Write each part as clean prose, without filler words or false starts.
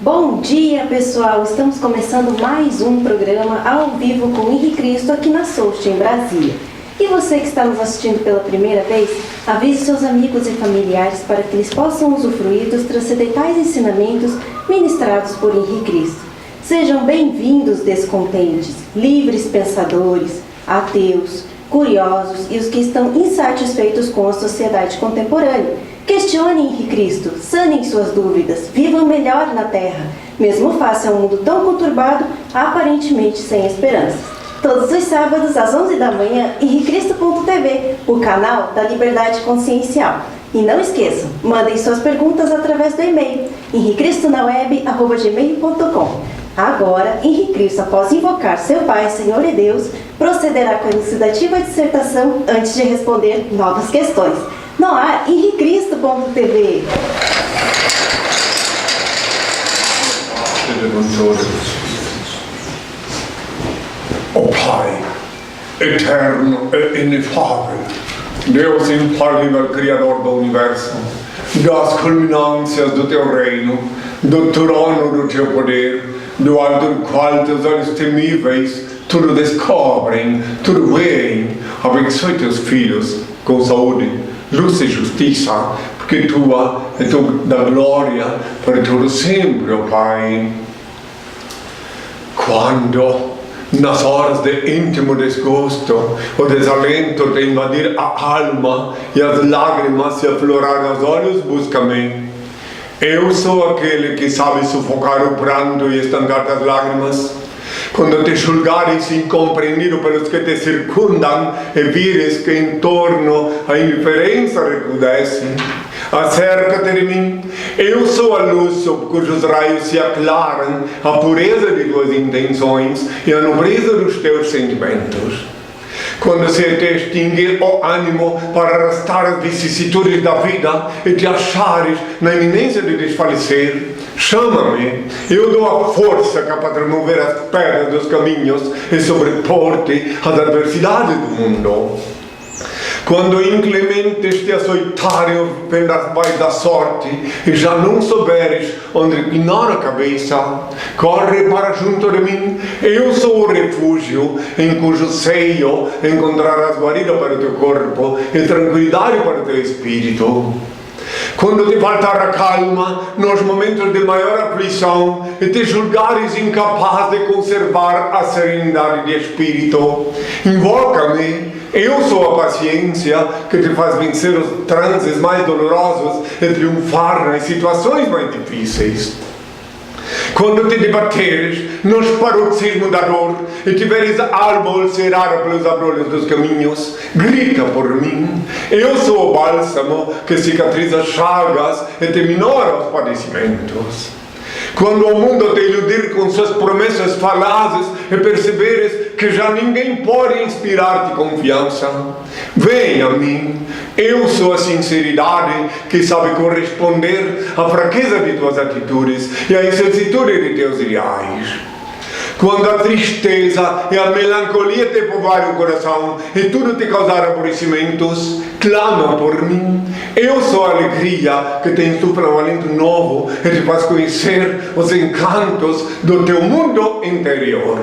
Bom dia, pessoal! Estamos começando mais um programa ao vivo com Henri Cristo aqui na Soust, em Brasília. E você que está nos assistindo pela primeira vez, avise seus amigos e familiares para que eles possam usufruir dos transcendentais ensinamentos ministrados por Henri Cristo. Sejam bem-vindos, descontentes, livres pensadores, ateus, curiosos e os que estão insatisfeitos com a sociedade contemporânea. Questionem Henri Cristo, sanem suas dúvidas, vivam melhor na Terra, mesmo face a um mundo tão conturbado, aparentemente sem esperança. Todos os sábados, às 11 da manhã, henricristo.tv, o canal da Liberdade Consciencial. E não esqueçam, mandem suas perguntas através do e-mail, henricristonaweb@gmail.com. Agora, Henri Cristo, após invocar seu Pai, Senhor e Deus, procederá com a elucidativa dissertação antes de responder novas questões. No ar, henricristo.tv. Ó Pai, eterno e inefável, Deus infalível, Criador do Universo, das culminâncias do Teu reino, do trono do Teu poder, do alto do qual Teus olhos temíveis tudo descobrem, tudo veem, abençoe Teus filhos com saúde, luz e justiça, porque Tua é da glória para todo sempre, ó Pai. Quando nas horas de íntimo desgosto, o desalento de invadir a alma e as lágrimas se aflorar aos olhos, busca-me. Eu sou aquele que sabe sufocar o pranto e estancar as lágrimas. Quando te julgares incompreendido pelos que te circundam e vires que em torno a indiferença recrudesce, acerca-te de mim. Eu sou a luz sob cujos raios se aclaram a pureza de tuas intenções e a nobreza dos teus sentimentos. Quando se te extinguir o ânimo para arrastar as vicissitudes da vida e te achares na iminência de desfalecer, chama-me, eu dou a força capaz de remover as pedras dos caminhos e sobrepor-te às adversidades do mundo. Quando inclementes te açoitares pelas vais da sorte e já não souberes onde inclinar a cabeça, corre para junto de mim. Eu sou o refúgio em cujo seio encontrarás guarida para o teu corpo e tranquilidade para o teu espírito. Quando te faltar a calma nos momentos de maior aflição e te julgares incapaz de conservar a serenidade de espírito, invoca-me. Eu sou a paciência que te faz vencer os transes mais dolorosos e triunfar nas situações mais difíceis. Quando te debateres nos paroxismos da dor e tiveres a alma ulcerada pelos abrolhos dos caminhos, grita por mim. Eu sou o bálsamo que cicatriza chagas e te minora os padecimentos. Quando o mundo te iludir com suas promessas falazes e perceberes que já ninguém pode inspirar-te confiança, vem a mim. Eu sou a sinceridade que sabe corresponder à fraqueza de tuas atitudes e à incertitude de teus ideais. Quando a tristeza e a melancolia te povoarem o coração e tudo te causar aborrecimentos, clama por mim. Eu sou a alegria que te insufla um alento novo e te faz conhecer os encantos do teu mundo interior.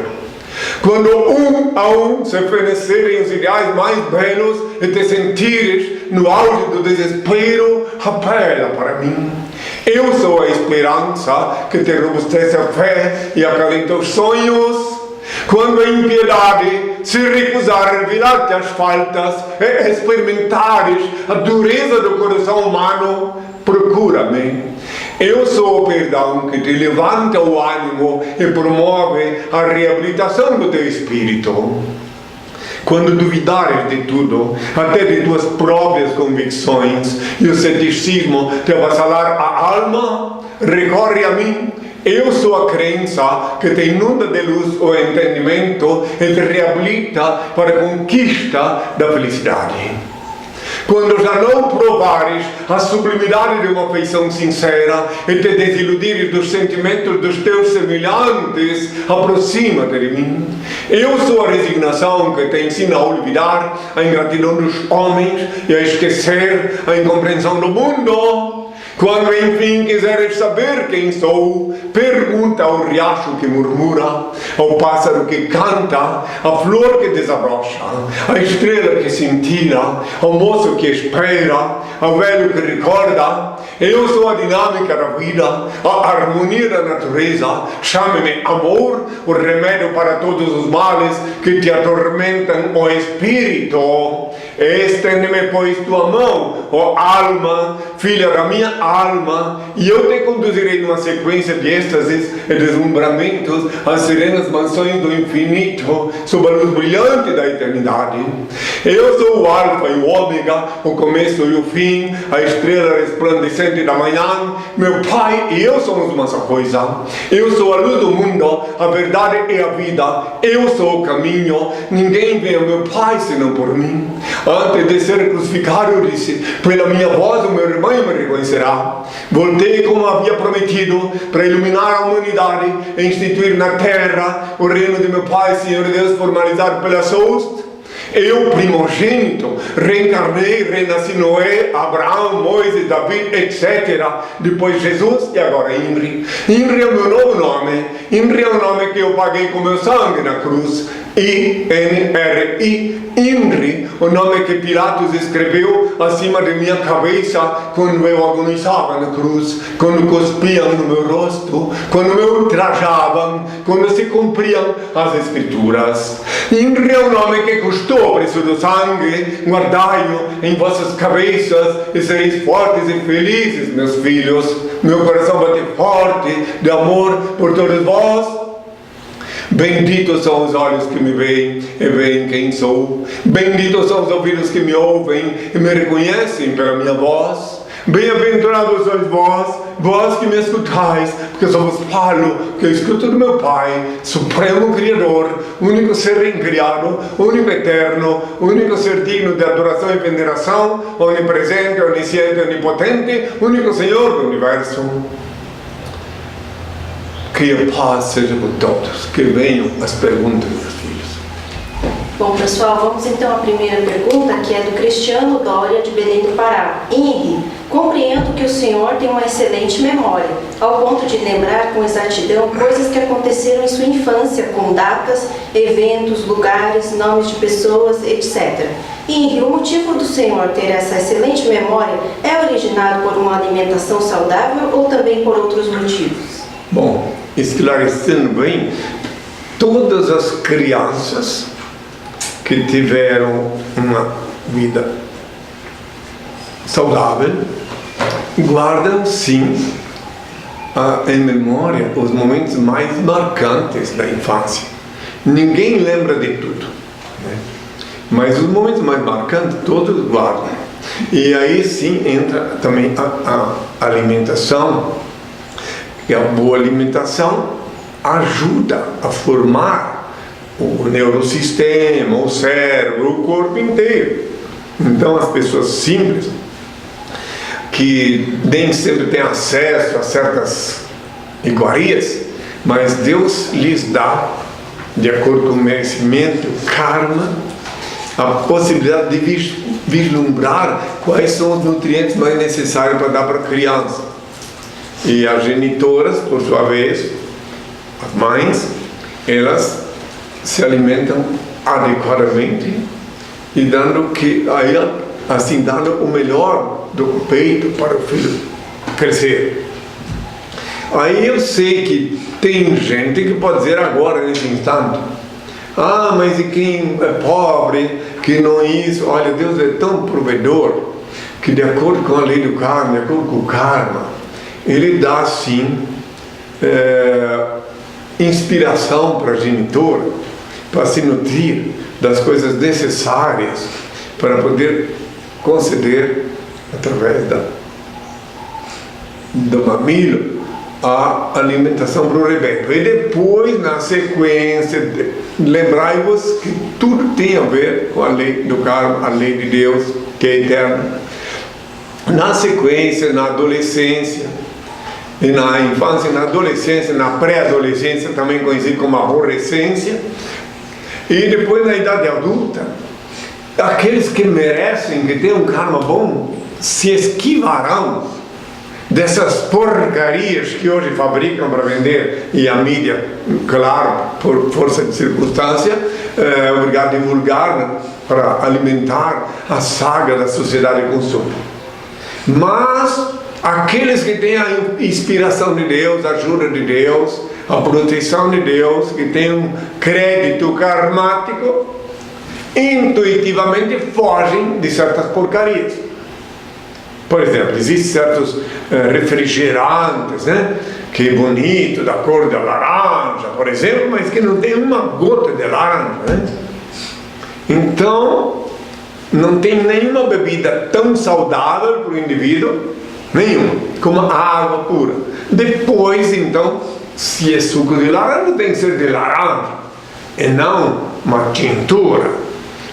Quando um a um se fenecerem os ideais mais belos e te sentires no auge do desespero, apela para mim. Eu sou a esperança que te robustece a fé e acalenta os sonhos. Quando a impiedade se recusar a revelar-te as faltas e experimentares a dureza do coração humano, procura-me. Eu sou o perdão que te levanta o ânimo e promove a reabilitação do teu espírito. Quando duvidares de tudo, até de tuas próprias convicções, e o ceticismo te avassalar a alma, recorre a mim. Eu sou a crença que te inunda de luz o entendimento e te reabilita para a conquista da felicidade. Quando já não provares a sublimidade de uma afeição sincera e te desiludires dos sentimentos dos teus semelhantes, aproxima-te de mim. Eu sou a resignação que te ensina a olvidar a ingratidão dos homens e a esquecer a incompreensão do mundo. Quando enfim quiseres saber quem sou, pergunta ao riacho que murmura, ao pássaro que canta, à flor que desabrocha, à estrela que cintila, ao moço que espera, ao velho que recorda. Eu sou a dinâmica da vida, a harmonia da natureza. Chame-me amor, o remédio para todos os males que te atormentam, ó Espírito. Estende-me, pois, tua mão, ó alma, filha da minha alma, e eu te conduzirei numa sequência de êxtases e deslumbramentos às serenas mansões do infinito, sob a luz brilhante da eternidade. Eu sou o alfa e o ômega, o começo e o fim, a estrela resplandecente da manhã. Meu Pai e eu somos uma só coisa. Eu sou a luz do mundo, a verdade e a vida. Eu sou o caminho. Ninguém vê o meu Pai senão por mim. Antes de ser crucificado, eu disse: pela minha voz o meu irmão me reconhecerá. Voltei como havia prometido, para iluminar a humanidade e instituir na terra o reino de meu Pai, Senhor Deus, formalizado pelas hosts. Eu, primogênito, reencarnei, renasci Noé, Abraão, Moisés, David, etc. Depois Jesus e agora Inri. Inri é o meu novo nome. Inri é o nome que eu paguei com meu sangue na cruz. I-N-R-I, Inri, o nome que Pilatos escreveu acima de minha cabeça quando eu agonizava na cruz, quando cuspiam no meu rosto, quando me ultrajavam, quando se cumpriam as escrituras. Inri é o nome que custou o preço do sangue. Guardai-o em vossas cabeças e sereis fortes e felizes, meus filhos. Meu coração bate forte de amor por todos vós. Benditos são os olhos que me veem e veem quem sou. Benditos são os ouvidos que me ouvem e me reconhecem pela minha voz. Bem-aventurados sois vós, vós que me escutais, porque eu só vos falo que eu escuto do meu Pai, Supremo Criador, único ser incriado, único eterno, único ser digno de adoração e veneração, onipresente, onisciente, onipotente, único Senhor do Universo. Que a paz seja com todos. Que venham as perguntas, meus filhos. Bom, pessoal, vamos então à primeira pergunta, que é do Cristiano Dória, de Belém do Pará. Henri, compreendo que o senhor tem uma excelente memória, ao ponto de lembrar com exatidão coisas que aconteceram em sua infância, com datas, eventos, lugares, nomes de pessoas, etc. Henri, o motivo do senhor ter essa excelente memória é originado por uma alimentação saudável ou também por outros motivos? Bom, esclarecendo bem, todas as crianças que tiveram uma vida saudável guardam sim em memória os momentos mais marcantes da infância. Ninguém lembra de tudo, né? Mas os momentos mais marcantes todos guardam. E aí sim entra também a alimentação. E a boa alimentação ajuda a formar o neurosistema, o cérebro, o corpo inteiro. Então as pessoas simples, que nem sempre têm acesso a certas iguarias, mas Deus lhes dá, de acordo com o merecimento, karma, a possibilidade de vislumbrar quais são os nutrientes mais necessários para dar para a criança. E as genitoras, por sua vez, as mães, elas se alimentam adequadamente e dando o melhor do peito para o filho crescer. Aí eu sei que tem gente que pode dizer agora, nesse instante: ah, mas e quem é pobre, que não isso? Olha, Deus é tão provedor que, de acordo com a lei do karma, de acordo com o karma, Ele dá sim inspiração para a genitora, para se nutrir das coisas necessárias para poder conceder, através do mamilo, a alimentação para o rebanho. E depois, na sequência, lembrai-vos que tudo tem a ver com a lei do karma, a lei de Deus, que é eterna. Na sequência, na adolescência, e na infância, na adolescência, na pré-adolescência, também conhecido como aborrecência, e depois na idade adulta, aqueles que merecem, que têm um karma bom, se esquivarão dessas porcarias que hoje fabricam para vender, e a mídia, claro, por força de circunstância, é obrigada a divulgar para alimentar a saga da sociedade de consumo. Mas aqueles que têm a inspiração de Deus, a ajuda de Deus, a proteção de Deus, que têm um crédito karmático, intuitivamente fogem de certas porcarias. Por exemplo, existem certos refrigerantes, né? Que é bonito, da cor da laranja, por exemplo, mas que não tem uma gota de laranja, né? Então, não tem nenhuma bebida tão saudável para o indivíduo, nenhuma, como a água pura. Depois, então, se é suco de laranja, tem que ser de laranja, e não uma tintura.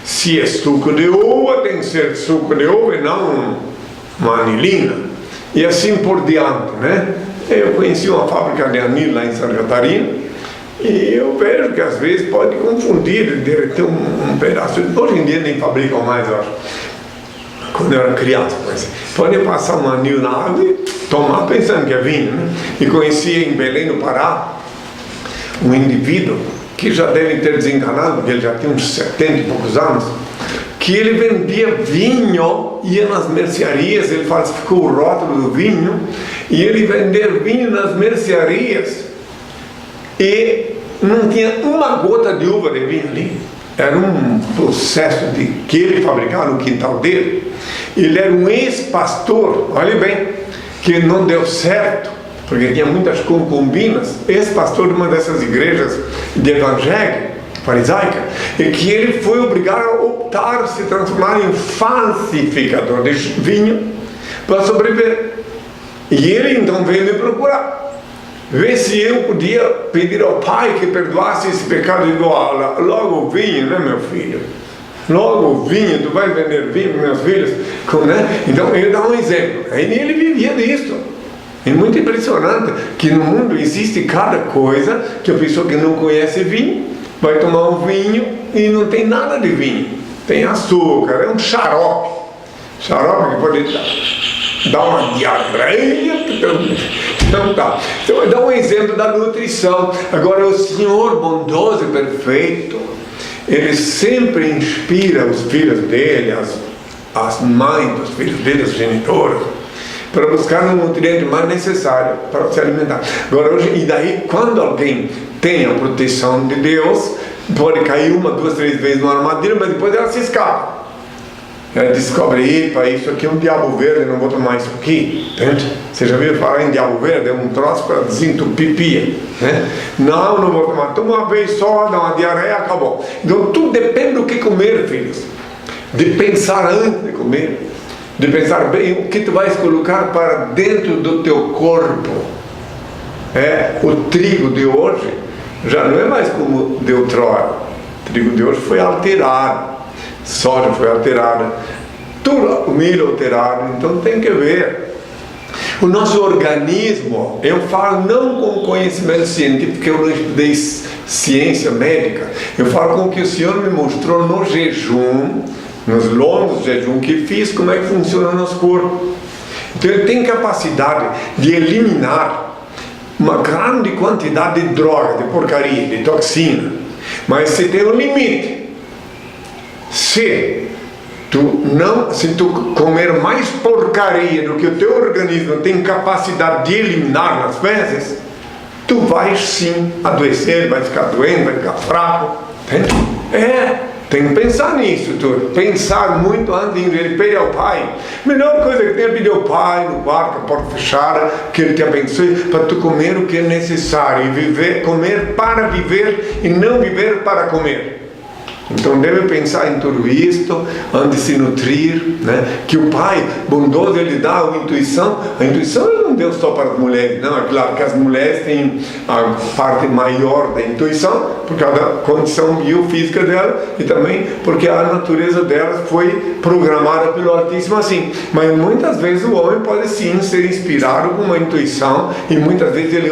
Se é suco de uva, tem que ser suco de uva e não uma anilina. E assim por diante, né? Eu conheci uma fábrica de anil lá em Santa Catarina, e eu vejo que às vezes pode confundir, derreter um pedaço. Hoje em dia nem fabricam mais, eu acho. Quando eu era criança, mas pode passar um anil na água e tomar pensando que é vinho, né? E conheci em Belém, no Pará, um indivíduo que já deve ter desenganado, porque ele já tinha uns 70 e poucos anos, que ele vendia vinho, ia nas mercearias, ele falsificou o rótulo do vinho, e ele vendia vinho nas mercearias, e não tinha uma gota de uva de vinho ali. Era um processo que ele fabricava no quintal dele. Ele era um ex-pastor, olha bem, que não deu certo, porque tinha muitas concubinas, ex-pastor de uma dessas igrejas de evangélica, farisaica, e que ele foi obrigado a optar, se transformar em falsificador de vinho para sobreviver. E ele então veio me procurar, ver se eu podia pedir ao Pai que perdoasse esse pecado. Eu digo, logo o vinho, né, meu filho? Logo o vinho, tu vai vender vinho para meus filhos? Né? Então ele dá um exemplo. Aí ele vivia disso. É muito impressionante que no mundo existe cada coisa que a pessoa que não conhece vinho vai tomar um vinho e não tem nada de vinho. Tem açúcar, é um xarope. Xarope que pode dar uma diarreia. Então tá. Então eu vou dar um exemplo da nutrição. Agora o Senhor bondoso e perfeito, Ele sempre inspira os filhos dele, as mães dos filhos dele, os genitores, para buscar um nutriente mais necessário para se alimentar. Agora, hoje, e daí, quando alguém tem a proteção de Deus, pode cair 1, 2, 3 vezes numa armadilha, mas depois ela se escapa. Ela descobre, epa, isso aqui é um diabo verde, não vou tomar isso aqui. Entende? Você já viu falar em diabo verde? É um troço para desentupir pia, né? Não vou tomar. Toma uma vez só, dá uma diarreia, acabou. Então tudo depende do que comer, filhos. De pensar antes de comer. De pensar bem o que tu vais colocar para dentro do teu corpo. O trigo de hoje já não é mais como de outrora. O trigo de hoje foi alterado. Soja foi alterada, tudo, o milho alterado, então tem que ver. O nosso organismo, eu falo não com conhecimento científico, porque eu não estudei ciência médica, eu falo com o que o Senhor me mostrou no jejum, nos longos jejum que fiz, como é que funciona o nosso corpo. Então ele tem capacidade de eliminar uma grande quantidade de droga, de porcaria, de toxina, mas você tem um limite. Se tu comer mais porcaria do que o teu organismo tem capacidade de eliminar nas fezes, tu vais sim adoecer, vai ficar doente, vai ficar fraco. Tem que pensar nisso tudo. Pensar muito antes de ir pedir ao Pai. Melhor coisa que tem é pedir ao Pai no quarto, a porta fechada, que Ele te abençoe, para tu comer o que é necessário e comer para viver e não viver para comer. Então deve pensar em tudo isto antes de se nutrir, né? Que o Pai bondoso, Ele dá a intuição. A intuição Ele não deu só para as mulheres, não. É claro que as mulheres têm a parte maior da intuição por causa da condição biofísica dela e também porque a natureza delas foi programada pelo Altíssimo assim. Mas muitas vezes o homem pode sim ser inspirado com uma intuição, e muitas vezes ele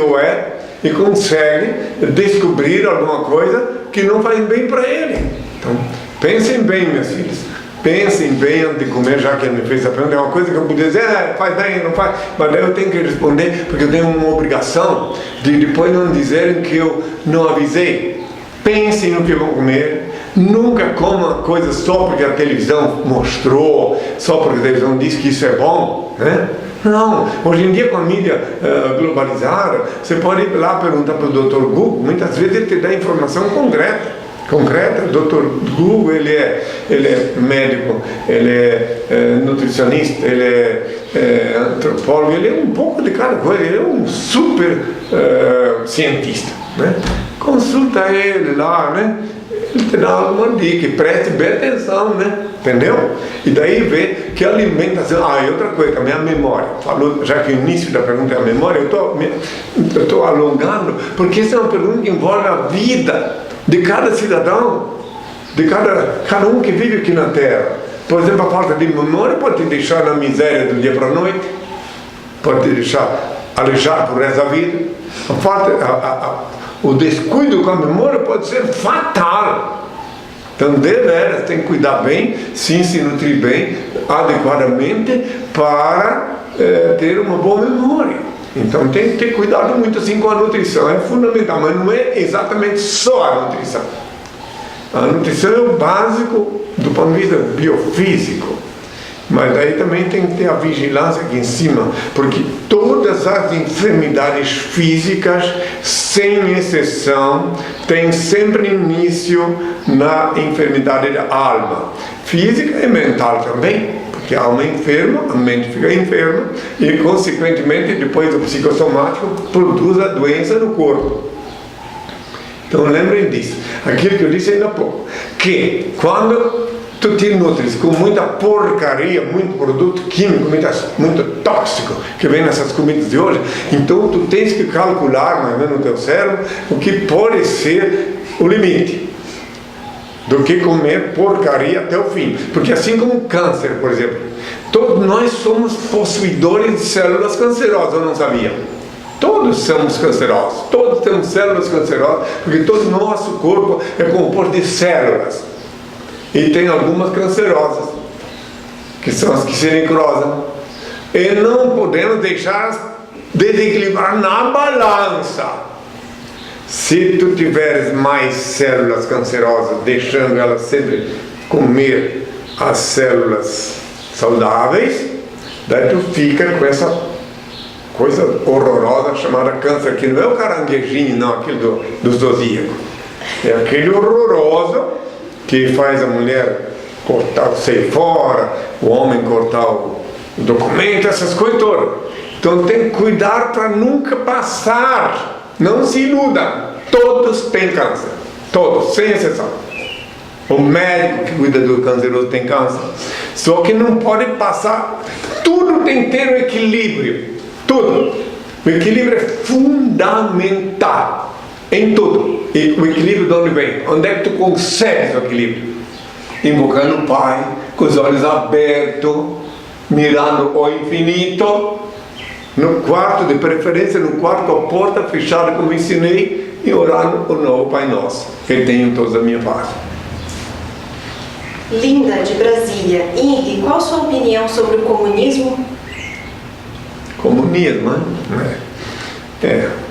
e consegue descobrir alguma coisa que não faz bem para ele. Então, pensem bem, meus filhos. Pensem bem antes de comer, já que ele me fez a pergunta. É uma coisa que eu podia dizer, faz bem, não faz. Mas daí eu tenho que responder, porque eu tenho uma obrigação de depois não dizerem que eu não avisei. Pensem no que vão comer. Nunca coma coisas só porque a televisão mostrou, só porque a televisão diz que isso é bom, né? Não, hoje em dia com a mídia globalizada, você pode ir lá perguntar para o Dr. Google, muitas vezes ele te dá informação concreta. O Dr. Google, ele é médico, ele é nutricionista, ele é antropólogo, ele é um pouco de cada coisa, ele é um super cientista, né? Consulta ele lá, né? Ele te dá alguma dica, preste bem atenção, né? Entendeu? E daí vê que a alimentação... e outra coisa, a minha memória. Falou, já que o início da pergunta é a memória, eu estou alongando, porque essa é uma pergunta que envolve a vida de cada cidadão, de cada um que vive aqui na Terra. Por exemplo, a falta de memória pode te deixar na miséria do dia para a noite, pode te deixar aleijado por resto da vida. O descuido com a memória pode ser fatal. Então, deveras, tem que cuidar bem, sim, se nutrir bem, adequadamente, para ter uma boa memória. Então, tem que ter cuidado muito assim com a nutrição, é fundamental, mas não é exatamente só a nutrição. A nutrição é o básico do ponto de vista biofísico. Mas daí também tem que ter a vigilância aqui em cima, porque todas as enfermidades físicas, sem exceção, têm sempre início na enfermidade da alma. Física e mental também, porque a alma é enferma, a mente fica enferma e, consequentemente, depois o psicossomático produz a doença no corpo. Então lembrem disso. Aquilo que eu disse ainda há pouco, que quando tu te nutres com muita porcaria, muito produto químico, muito tóxico que vem nessas comidas de hoje, então tu tens que calcular mais ou menos no teu cérebro o que pode ser o limite do que comer porcaria até o fim. Porque assim como o câncer, por exemplo, todos nós somos possuidores de células cancerosas, eu não sabia. Todos somos cancerosos, todos temos células cancerosas, porque todo o nosso corpo é composto de células. E tem algumas cancerosas, que são as que se necrosam. E não podemos deixá-las desequilibrar na balança. Se tu tiveres mais células cancerosas, deixando elas sempre comer as células saudáveis, daí tu fica com essa coisa horrorosa chamada câncer, que não é o caranguejinho, não, aquilo do zodíaco. É aquele horroroso que faz a mulher cortar o seio fora, o homem cortar o documento, essas coisas todas. Então tem que cuidar para nunca passar. Não se iluda. Todos têm câncer. Todos, sem exceção. O médico que cuida do canceroso tem câncer. Só que não pode passar. Tudo tem que ter um equilíbrio. Tudo. O equilíbrio é fundamental. Em tudo. E o equilíbrio de onde vem? Onde é que tu consegues o equilíbrio? Invocando o Pai, com os olhos abertos, mirando o infinito, no quarto, de preferência no quarto com a porta fechada, como ensinei, e orando o novo Pai Nosso, que tenham todos a minha paz. Linda, de Brasília. Henrique, qual a sua opinião sobre o comunismo? Comunismo, né?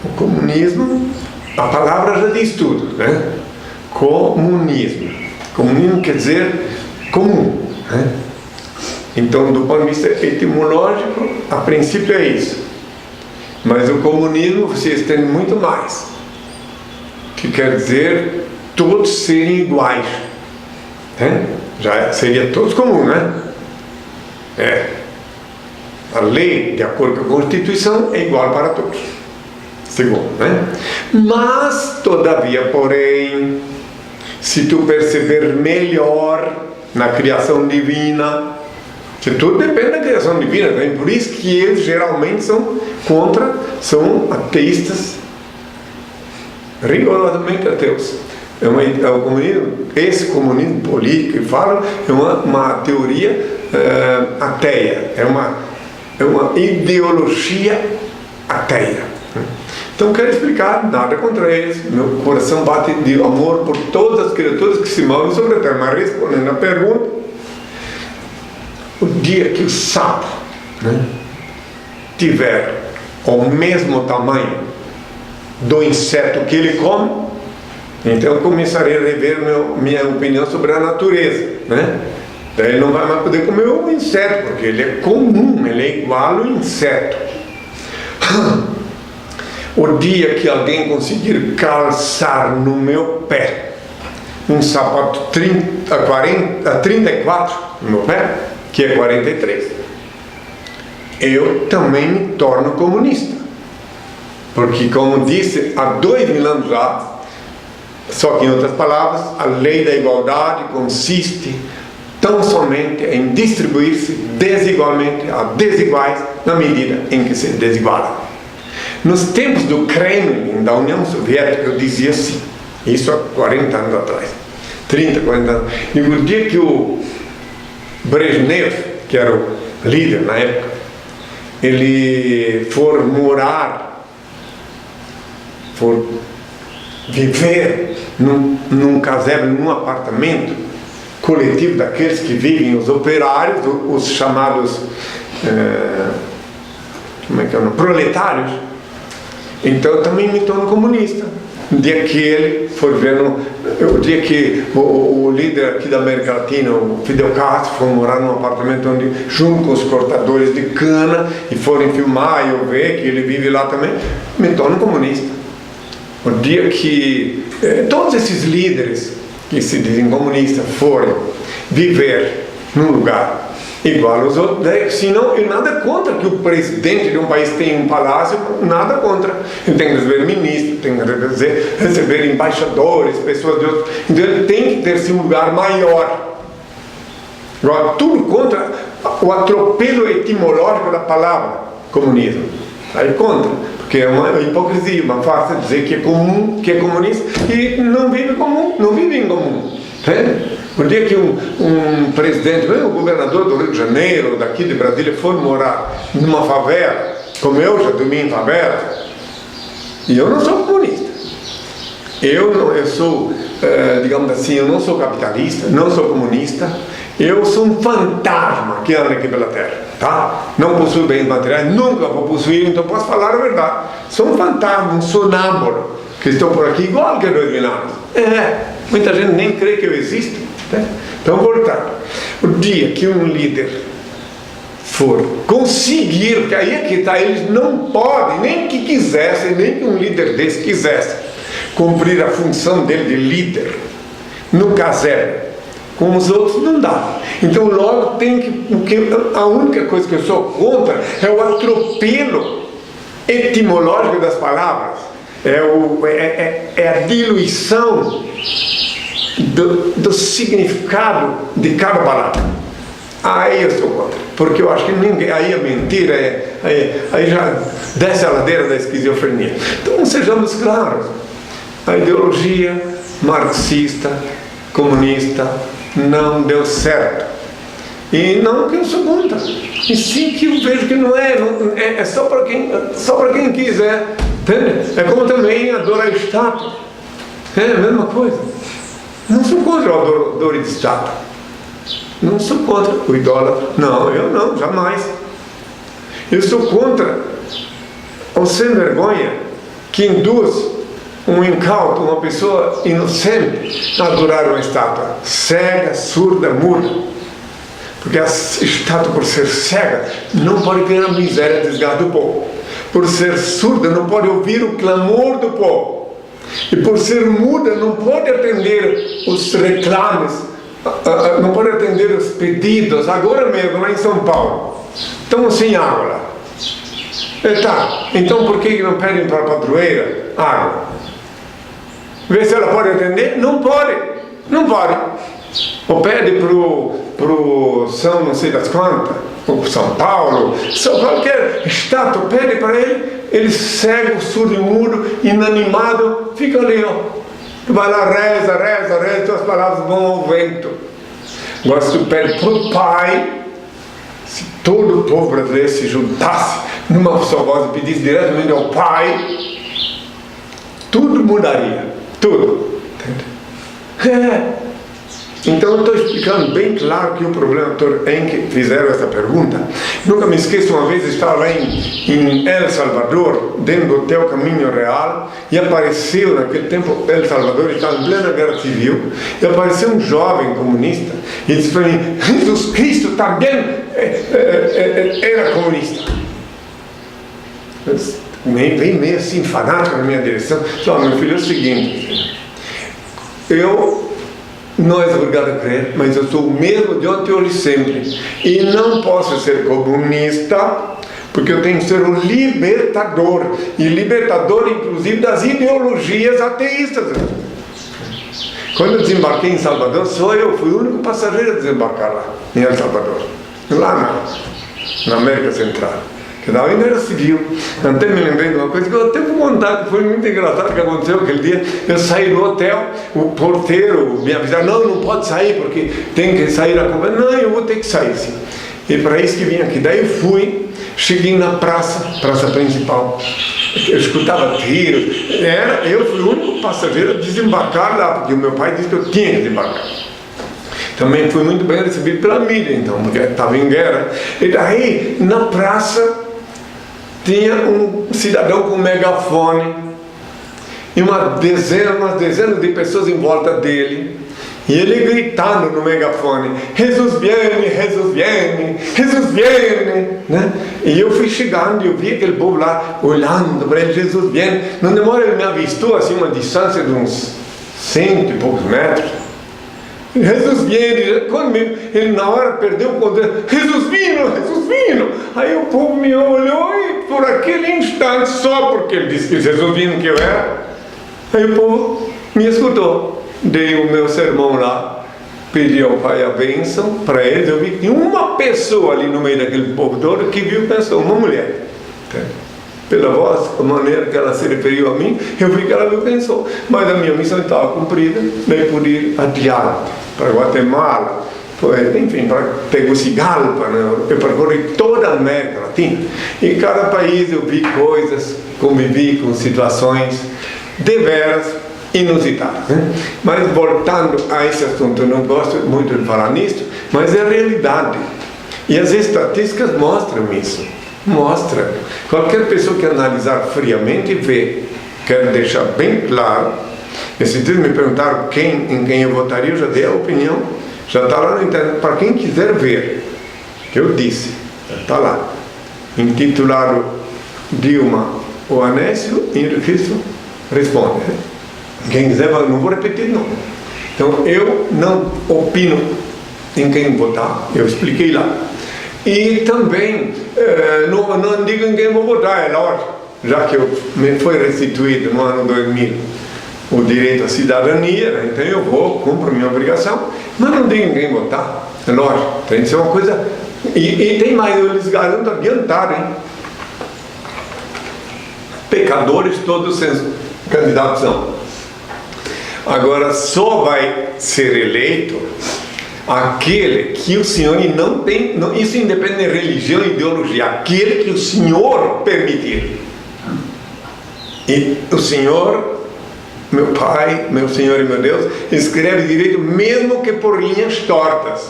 O comunismo... A palavra já diz tudo, né? Comunismo. Comunismo quer dizer comum, né? Então, do ponto de vista etimológico, a princípio é isso. Mas o comunismo você estende muito mais, que quer dizer todos serem iguais, né? Já seria todos comuns, né? A lei, de acordo com a Constituição, é igual para todos. Segundo, né? Mas, todavia, porém, se tu perceber melhor na criação divina, que tudo depende da criação divina, né? Por isso que eles geralmente são ateístas, rigorosamente ateus. Esse comunismo político que falam é uma teoria ateia, é uma ideologia ateia. Então quero explicar, nada contra eles, meu coração bate de amor por todas as criaturas que se movem sobre a terra, mas respondendo a pergunta, dia que o sapo, né, tiver o mesmo tamanho do inseto que ele come, então eu começarei a rever minha opinião sobre a natureza, né? Daí ele não vai mais poder comer o inseto, porque ele é comum, ele é igual ao inseto. O dia que alguém conseguir calçar no meu pé um sapato 34 no meu pé, que é 43, eu também me torno comunista. Porque, como disse há 2000 anos já, só que em outras palavras, a lei da igualdade consiste tão somente em distribuir-se desigualmente a desiguais na medida em que se desigualam. Nos tempos do Kremlin, da União Soviética, eu dizia assim, isso há 40 anos atrás, 30, 40 anos. E no dia que o Brezhnev, que era o líder na época, ele for viver num casebre, num apartamento coletivo daqueles que vivem, os operários, os chamados proletários, então eu também me torno comunista. No dia que ele for ver, o dia que o líder aqui da América Latina, o Fidel Castro, for morar num apartamento junto com os cortadores de cana e forem filmar e eu ver que ele vive lá também, me torno comunista. O dia que todos esses líderes que se dizem comunistas forem viver num lugar igual aos outros, senão eu nada contra que o presidente de um país tenha um palácio, nada contra. Ele tem que receber ministros, tem que receber embaixadores, pessoas de outros. Então ele tem que ter-se um lugar maior. Agora, tudo contra o atropelo etimológico da palavra comunismo. Aí contra, porque é uma hipocrisia, uma farsa dizer que é comum, que é comunista e não vive comum, não vive em comum. O dia que um presidente, o governador do Rio de Janeiro, daqui de Brasília, for morar numa favela, como eu já dormi em favela, e eu não sou comunista, eu sou, digamos assim, eu não sou capitalista, não sou comunista, eu sou um fantasma que anda aqui pela terra, tá? Não possuo bens materiais, nunca vou possuir, então posso falar a verdade. Sou um fantasma, um sonâmbulo, que estou por aqui igual que 2000 anos. Muita gente nem crê que eu existo. Né? Então, voltando. O dia que um líder for conseguir, porque aí é que está, eles não podem, nem que quisessem, nem que um líder desse quisesse cumprir a função dele de líder no casebre, com os outros não dá. Então logo tem que, a única coisa que eu sou contra é o atropelo etimológico das palavras, é a diluição do significado de cada palavra. Aí eu sou contra, porque eu acho que ninguém, aí a mentira aí já desce a ladeira da esquizofrenia. Então sejamos claros, a ideologia marxista, comunista não deu certo, e não que eu sou contra, e sim que eu vejo que não é só para quem quiser, entende? É como também adorar estátua, é a mesma coisa. Não sou contra o adorador de estátua, não sou contra o idólatra, não, eu não, jamais. Eu sou contra o sem vergonha que induz um incauto, uma pessoa inocente, a adorar uma estátua cega, surda, muda. Porque a estátua, por ser cega, não pode ver a miséria e desgraça do povo. Por ser surda, não pode ouvir o clamor do povo. E por ser muda, não pode atender os reclames, não pode atender os pedidos. Agora mesmo, lá em São Paulo, estamos sem água lá. Então por que não pedem para a padroeira água? Vê se ela pode atender? Não pode. Ou pede pro São não sei das quantas, ou São Paulo, qualquer estátua, pede para ele cego, surdo e mudo, inanimado, fica ali, ó. Vai lá, reza, tuas palavras vão ao vento. Agora se tu pede pro Pai, se todo o povo brasileiro se juntasse numa só voz e pedisse diretamente ao Pai, tudo mudaria. Tudo. Então eu estou explicando bem claro que o problema em que fizeram essa pergunta. Nunca me esqueço, uma vez estava lá em El Salvador, dentro do Hotel Caminho Real, e apareceu, naquele tempo, El Salvador estava em plena guerra civil, e apareceu um jovem comunista, e disse para mim, Jesus Cristo também era comunista. Vem meio assim, fanático na minha direção. Só, meu filho, é o seguinte, não é obrigado a crer, mas eu sou o mesmo de ontem, hoje e sempre. E não posso ser comunista, porque eu tenho que ser o libertador. E libertador, inclusive, das ideologias ateístas. Quando eu desembarquei em Salvador, fui o único passageiro a desembarcar lá, em El Salvador. Lá na América Central. Que estava em guerra civil. Até me lembrei de uma coisa que eu até vou contar, que foi muito engraçado que aconteceu aquele dia. Eu saí do hotel, o porteiro me avisou, não pode sair, porque tem que sair a compra. Não, eu vou ter que sair, sim. E para isso que vim aqui. Daí eu fui, cheguei na praça principal. Eu escutava tiros. Eu fui o único passageiro a desembarcar lá, porque o meu pai disse que eu tinha que desembarcar. Também fui muito bem recebido pela mídia, então, porque estava em guerra. E daí, na praça, tinha um cidadão com um megafone e umas dezenas de pessoas em volta dele, e ele gritando no megafone, Jesus viene, Jesus viene, Jesus viene, né? E eu fui chegando e eu vi aquele povo lá olhando para ele, Jesus viene. Não demora, ele me avistou assim uma distância de uns 100 e poucos metros. Jesus viene, quando ele na hora perdeu o controle, Jesus vindo. Aí o povo me olhou e por aquele instante, só porque ele disse que Jesus vindo que eu era, aí o povo me escutou. Dei o meu sermão lá, pedi ao Pai a bênção para eles. Eu vi que tinha uma pessoa ali no meio daquele povo todo que viu e pensou, uma mulher. Pela voz, a maneira que ela se referiu a mim, eu vi que ela me pensou. Mas a minha missão estava cumprida, daí pude ir adiante para Guatemala, enfim, para Tegucigalpa, né? Eu percorri toda a América Latina. Em cada país eu vi coisas, convivi com situações deveras inusitadas, né? Mas voltando a esse assunto, eu não gosto muito de falar nisso, mas é a realidade. E as estatísticas mostram isso. Mostra. Qualquer pessoa que analisar friamente vê. Quero deixar bem claro. Esses dias me perguntaram em quem eu votaria, eu já dei a opinião. Já está lá no internet, para quem quiser ver. Que eu disse. Já está lá. Intitulado Dilma ou Aécio, Henrique Cristo responde. Quem quiser, não vou repetir não. Então eu não opino em quem votar. Eu expliquei lá. E também não digo em quem vou votar, é lógico, já que me foi restituído no ano 2000 o direito à cidadania, né? Então eu cumpro minha obrigação, mas não digo em quem votar, é lógico, tem que ser uma coisa. E tem mais, eu lhes garanto adiantado, hein? Pecadores todos candidatos são. Agora só vai ser eleito aquele que o Senhor não tem, isso independe de religião e ideologia, aquele que o Senhor permitir. E o Senhor, meu Pai, meu Senhor e meu Deus, escreve direito mesmo que por linhas tortas.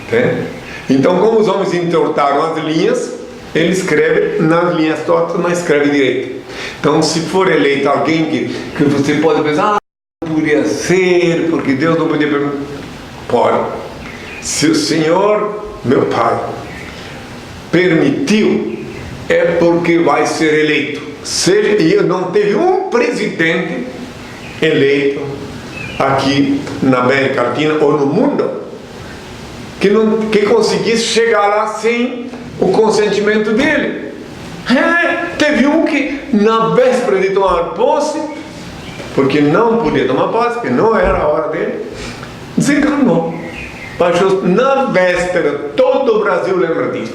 Entende? Então, como os homens entortaram as linhas, ele escreve nas linhas tortas, mas escreve direito. Então, se for eleito alguém que você pode pensar, não podia ser, porque Deus não podia permitir. Pode. Se o Senhor, meu Pai, permitiu, é porque vai ser eleito. E não teve um presidente eleito aqui na América Latina ou no mundo que conseguisse chegar lá sem o consentimento dele. Teve um que na véspera de tomar posse, porque não podia tomar posse, porque não era a hora dele, desencarnou. Na véspera, todo o Brasil lembra disso.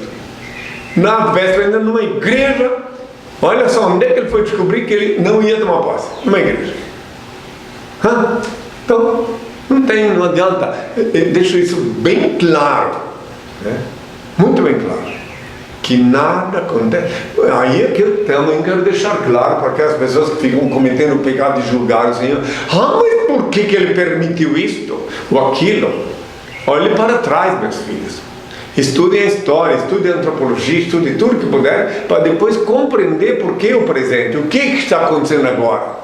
Na véspera, ainda numa igreja, olha só onde é que ele foi descobrir que ele não ia tomar posse. Numa igreja. Então, não adianta. Deixo isso bem claro, né? Muito bem claro, que nada acontece. Aí é que eu também quero deixar claro para aquelas pessoas que ficam cometendo o pecado de julgar o Senhor. Mas por que ele permitiu isto ou aquilo? Olhe para trás, meus filhos. Estudem a história, estudem a antropologia, estudem tudo que puder, para depois compreender por que o presente, o que está acontecendo agora.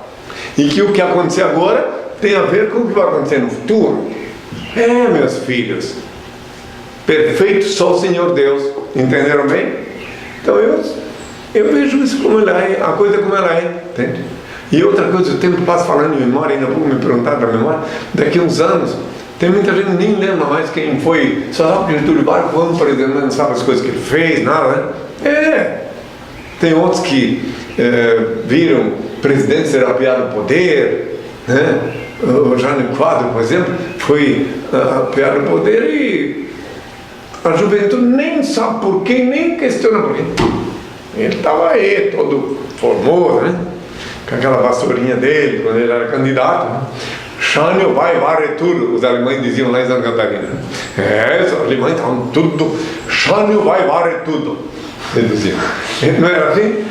E que o que acontecer agora tem a ver com o que vai acontecer no futuro. Meus filhos, perfeito só o Senhor Deus. Entenderam bem? Então eu vejo isso como ela é, a coisa como ela é, entende? E outra coisa, o tempo passa falando em memória, ainda vou me perguntar da memória, daqui a uns anos, tem muita gente que nem lembra mais quem foi, só sabe que Getúlio Vargas foi um presidente, não sabe as coisas que ele fez, nada, né? Tem outros que viram presidente ser apiado no poder, né? O Jânio Quadros, por exemplo, foi apiado no poder e a juventude nem sabe por quê, nem questiona por quê. Ele estava aí, todo formoso, né? Com aquela vassourinha dele, quando ele era candidato, né? Jânio vai varrer tudo, os alemães diziam lá em Santa Catarina. Os alemães estavam tudo, Jânio vai varrer tudo, eles diziam. Não era assim?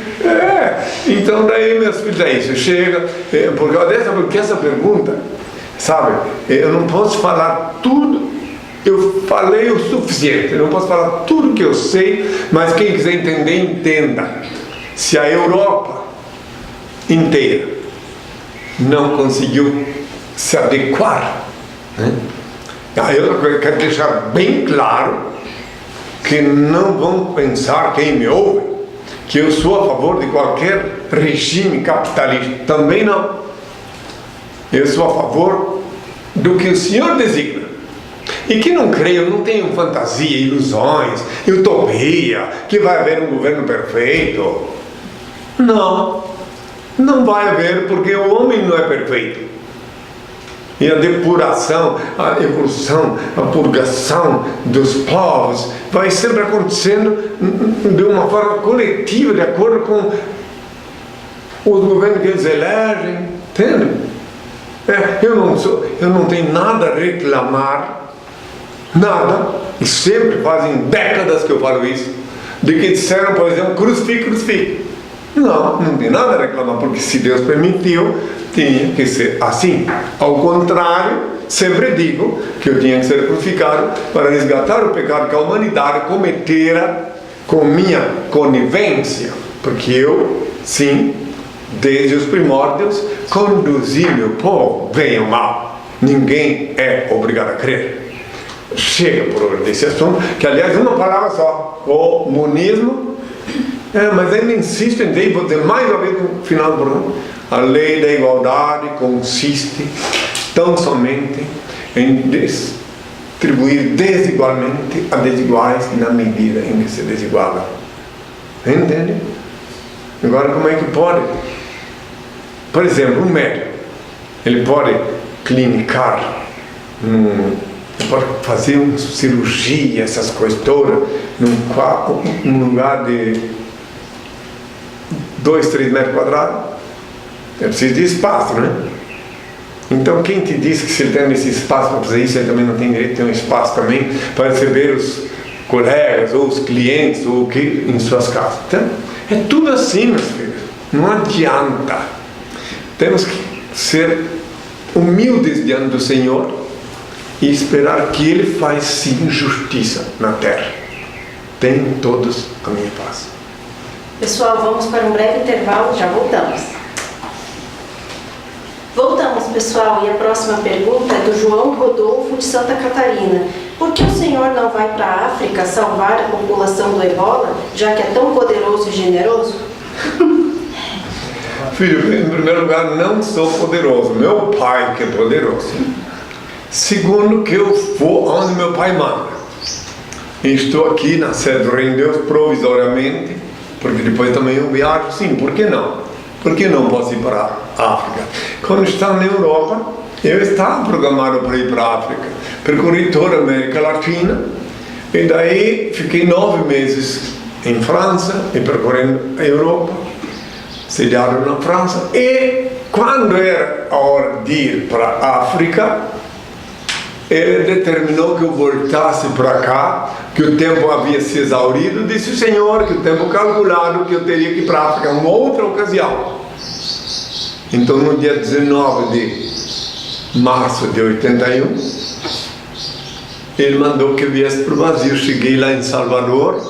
Então daí, meus filhos, é isso, chega, porque essa pergunta, sabe, eu não posso falar tudo, eu falei o suficiente, eu não posso falar tudo que eu sei, mas quem quiser entender, entenda. Se a Europa inteira não conseguiu se adequar, né? Aí eu quero deixar bem claro que não vão pensar, quem me ouve, que eu sou a favor de qualquer regime capitalista. Também não. Eu sou a favor do que o Senhor designa. E que não creio, não tenho fantasia, ilusões, utopia, que vai haver um governo perfeito. Não. Não vai haver, porque o homem não é perfeito. E a depuração, a evolução, a purgação dos povos vai sempre acontecendo de uma forma coletiva, de acordo com os governos que eles elegem, entende? Eu não tenho nada a reclamar, nada, e sempre fazem décadas que eu falo isso, de que disseram, por exemplo, crucifique, crucifique. Não tem nada a reclamar, porque se Deus permitiu, tinha que ser assim. Ao contrário, sempre digo que eu tinha que ser crucificado para resgatar o pecado que a humanidade cometera com minha conivência, porque eu, sim, desde os primórdios, conduzi meu povo, bem ou mal. Ninguém é obrigado a crer. Chega por hoje desse assunto, que aliás uma palavra só, comunismo. Mas ainda insisto em dizer, vou dizer mais uma vez no final do programa, a lei da igualdade consiste tão somente em distribuir desigualmente a desiguais na medida em que se desigualam. Entende? Agora, como é que pode? Por exemplo, um médico, ele pode clinicar, pode fazer uma cirurgia, essas coisas todas, num lugar de 2, 3 metros quadrados. É preciso de espaço, né? Então quem te disse que se ele tem esse espaço para fazer isso, ele também não tem direito de ter um espaço também para receber os colegas ou os clientes ou o que em suas casas? Então, é tudo assim, meus filhos. Não adianta. Temos que ser humildes diante do Senhor e esperar que Ele faz sim justiça na terra. Tenham todos a minha paz. Pessoal, vamos para um breve intervalo, já voltamos. Voltamos, pessoal, e a próxima pergunta é do João Rodolfo de Santa Catarina. Por que o Senhor não vai para a África salvar a população do Ebola, já que é tão poderoso e generoso? Filho, em primeiro lugar, não sou poderoso. Meu pai que é poderoso. Segundo, que eu vou onde meu pai manda. Estou aqui na sede do Reino de Deus provisoriamente, porque depois também eu viajo, sim, por que não? Por que não posso ir para a África? Quando estava na Europa, eu estava programado para ir para a África. Percorri toda a América Latina, e daí fiquei 9 meses em França, e percorrendo a Europa, sediado na França, e quando era a hora de ir para a África, ele determinou que eu voltasse para cá, que o tempo havia se exaurido. Disse o Senhor que o tempo calculado, que eu teria que ir para a África em uma outra ocasião. Então, no dia 19 de março de 81, ele mandou que eu viesse para o Brasil. Cheguei lá em Salvador,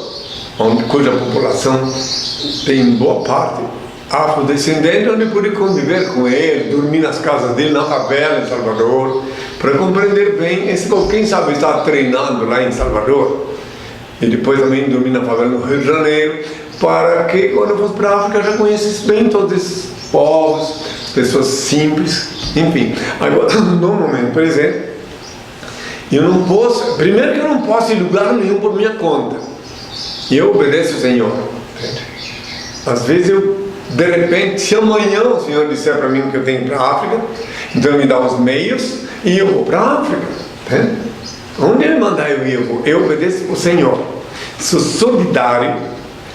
cuja população tem boa parte afrodescendente, onde pude conviver com ele, dormir nas casas dele, na favela em Salvador, para compreender bem esse povo. Quem sabe estava treinando lá em Salvador, e depois também dormir na favela no Rio de Janeiro, para que quando eu fosse para a África já conhecesse bem todos esses povos, pessoas simples, enfim. Agora, no momento presente, eu não posso, primeiro que eu não posso ir em lugar nenhum por minha conta. Eu obedeço o Senhor. Às vezes de repente, se amanhã o Senhor disser para mim que eu tenho que ir para a África, então Ele me dá os meios e eu vou para a África. Onde Ele mandar eu ir, eu vou. Eu obedeço o Senhor. Sou solidário,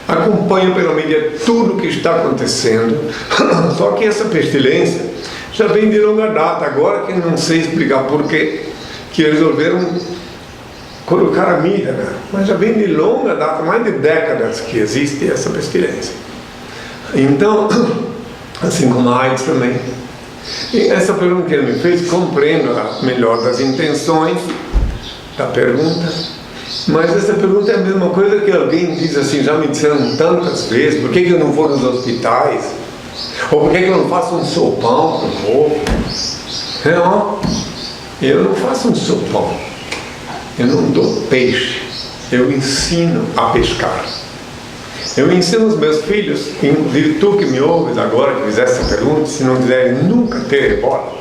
acompanho pela mídia tudo o que está acontecendo. Só que essa pestilência já vem de longa data. Agora que não sei explicar porquê que resolveram colocar a mídia, né? Mas já vem de longa data, mais de décadas que existe essa pestilência. Então, assim como a AIDS também. E essa pergunta que ele me fez, compreendo a melhor das intenções da pergunta, mas essa pergunta é a mesma coisa que alguém diz assim, já me disseram tantas vezes, por que eu não vou nos hospitais? Ou por que eu não faço um sopão para o povo? Não, eu não faço um sopão, eu não dou peixe, eu ensino a pescar. Eu ensino os meus filhos, inclusive tu que me ouves agora, que fizesse essa pergunta, se não quiserem nunca ter ebola,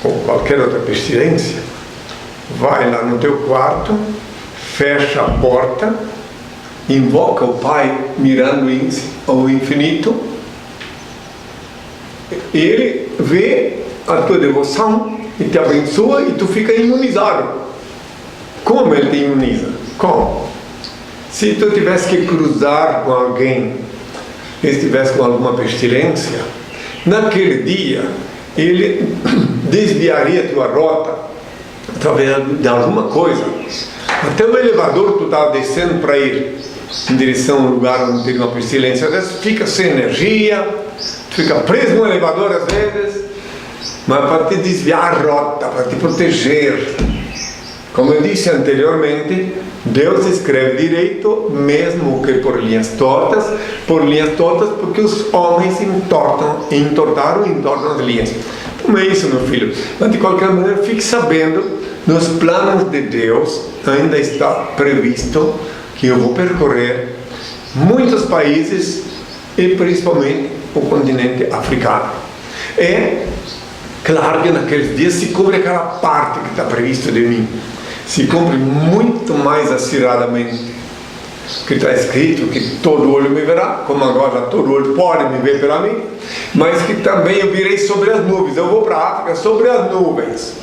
ou qualquer outra pestilência, vai lá no teu quarto, fecha a porta, invoca o Pai mirando ao infinito, Ele vê a tua devoção e te abençoa e tu fica imunizado. Como Ele te imuniza? Como? Se tu tivesse que cruzar com alguém, estivesse com alguma pestilência, naquele dia, ele desviaria a tua rota, através de alguma coisa. Até o elevador que tu estava descendo para ir em direção ao lugar onde tem uma pestilência, às vezes fica sem energia, tu fica preso no elevador às vezes, mas para te desviar a rota, para te proteger. Como eu disse anteriormente, Deus escreve direito, mesmo que por linhas tortas, porque os homens entortam as linhas. Então é isso, meu filho. Mas de qualquer maneira, fique sabendo, nos planos de Deus ainda está previsto que eu vou percorrer muitos países e principalmente o continente africano. É claro que naqueles dias se cumpre aquela parte que está prevista de mim. Se cumpre muito mais acirradamente, que está escrito que todo olho me verá, como agora todo olho pode me ver pela mim, mas que também eu virei sobre as nuvens. Eu vou para a África sobre as nuvens,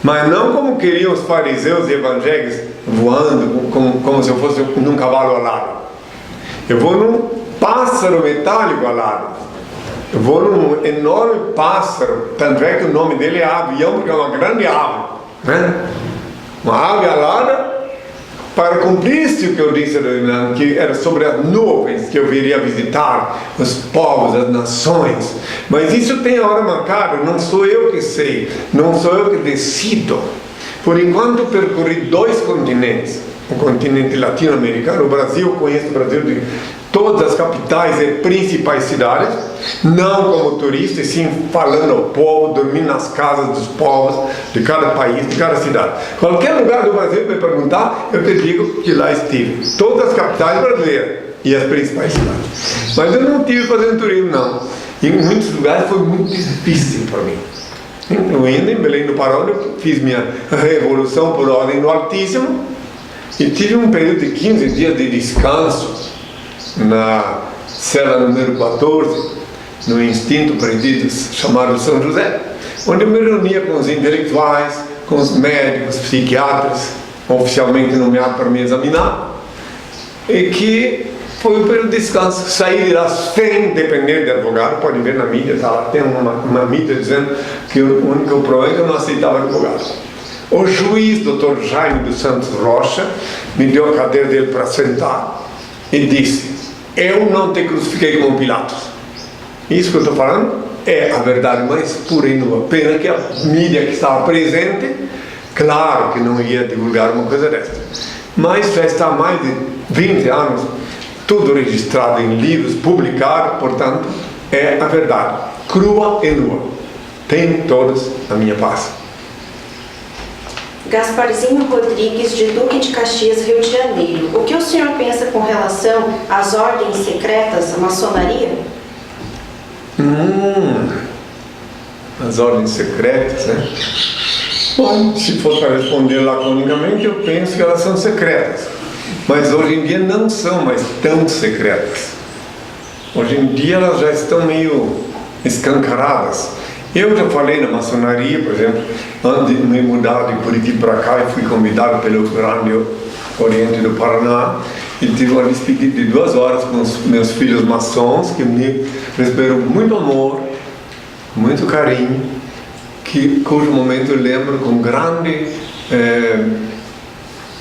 mas não como queriam os fariseus e evangélicos, voando como se eu fosse num cavalo alado. Eu vou num pássaro metálico alado. Eu vou num enorme pássaro, tanto é que o nome dele é avião, porque é uma grande ave, né? Uma ave alada, para cumprir isso que eu disse, que era sobre as nuvens que eu viria visitar os povos, as nações. Mas isso tem a hora marcada, não sou eu que sei, não sou eu que decido. Por enquanto percorri 2 continentes, o continente latino-americano, o Brasil, eu conheço o Brasil de todas as capitais e principais cidades, não como turista, e sim falando ao povo, dormindo nas casas dos povos de cada país, de cada cidade. Qualquer lugar do Brasil me perguntar, eu te digo que lá estive. Todas as capitais brasileiras e as principais cidades. Mas eu não estive fazendo turismo, não. Em muitos lugares foi muito difícil para mim. Incluindo em Belém do Pará, onde eu fiz minha revolução por ordem do Altíssimo, e tive um período de 15 dias de descanso na cela número 14, no instinto perdido chamado São José, onde eu me reunia com os intelectuais, com os médicos, psiquiatras, oficialmente nomeados para me examinar, e que foi um período de descanso. Saí de lá sem depender de advogado. Pode ver na mídia, tá lá, tem uma mídia dizendo que o único problema é que eu não aceitava advogado. O juiz, Dr. Jaime dos Santos Rocha, me deu a cadeira dele para sentar e disse: eu não te crucifiquei como Pilatos. Isso que eu estou falando é a verdade mais pura e nua. Pena que a mídia que estava presente Claro que não ia divulgar uma coisa dessa. Mas já está há mais de 20 anos, tudo registrado em livros, publicado, portanto, é a verdade, crua e nua. Tem todos a minha paz. Gasparzinho Rodrigues, de Duque de Caxias, Rio de Janeiro. O que o senhor pensa com relação às ordens secretas, a maçonaria? As ordens secretas, né? Bom, se for para responder laconicamente, eu penso que elas são secretas. Mas hoje em dia não são mais tão secretas. Hoje em dia elas já estão meio escancaradas. Eu já falei na maçonaria, por exemplo, antes de me mudar de Curitiba para cá, eu fui convidado pelo Grande Oriente do Paraná e tive uma despedida de 2 horas com os meus filhos maçons, que me receberam muito amor, muito carinho, cujo momento eu lembro com grande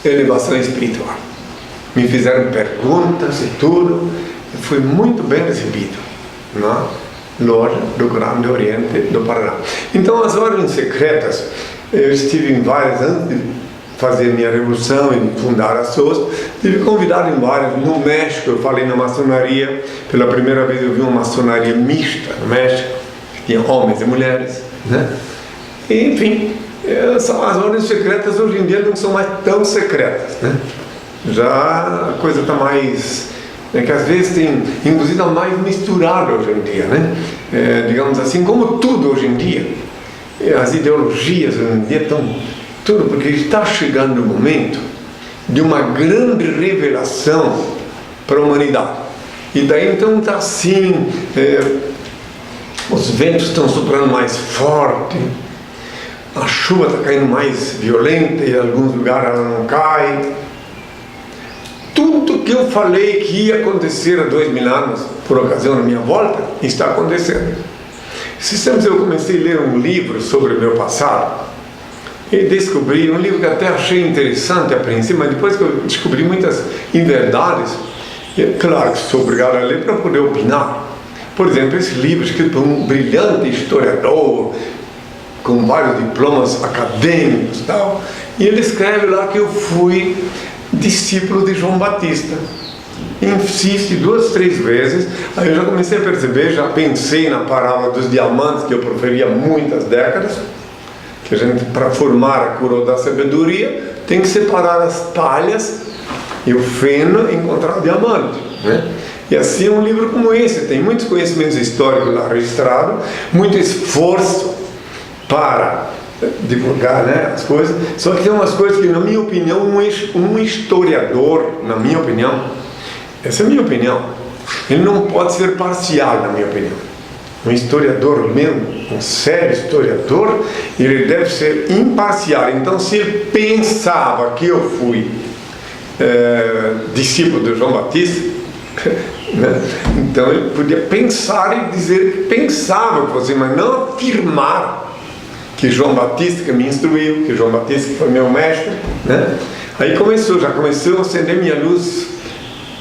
elevação espiritual. Me fizeram perguntas e tudo, e fui muito bem recebido na loja do Grande Oriente do Paraná. Então, as ordens secretas, eu estive em várias, antes de fazer minha revolução e fundar a SOS, tive convidado em várias. No México, eu falei na maçonaria, pela primeira vez eu vi uma maçonaria mista no México, que tinha homens e mulheres, né? E, enfim, as ordens secretas hoje em dia não são mais tão secretas, né? Já a coisa está mais... que às vezes tem, inclusive, está mais misturado hoje em dia, né? Digamos assim, como tudo hoje em dia. As ideologias hoje em dia estão... Tudo, porque está chegando o momento de uma grande revelação para a humanidade. E daí então está assim, os ventos estão soprando mais forte, a chuva está caindo mais violenta e em alguns lugares ela não cai. Tudo que eu falei que ia acontecer há 2000 anos, por ocasião da minha volta, está acontecendo. Esses tempos eu comecei a ler um livro sobre o meu passado e descobri, um livro que até achei interessante a princípio, mas depois que eu descobri muitas inverdades, claro que sou obrigado a ler para poder opinar. Por exemplo, esse livro escrito por um brilhante historiador, com vários diplomas acadêmicos e tal, e ele escreve lá que eu fui discípulo de João Batista. Insiste 2, 3 vezes. Aí eu já comecei a perceber, já pensei na parábola dos diamantes que eu proferia há muitas décadas, que a gente, para formar a coroa da sabedoria, tem que separar as palhas e o feno e encontrar o diamante, né? E assim um livro como esse tem muitos conhecimentos históricos lá registrados, muito esforço para divulgar, né, as coisas. Só que tem umas coisas que, na minha opinião, um historiador, na minha opinião, essa é a minha opinião, ele não pode ser parcial, na minha opinião. Um historiador mesmo, um sério historiador, ele deve ser imparcial. Então, se ele pensava que eu fui discípulo de João Batista, né, então ele podia pensar e dizer que pensava que fosse, mas não afirmar que João Batista que me instruiu, que João Batista que foi meu mestre, né? Aí já começou a acender minha luz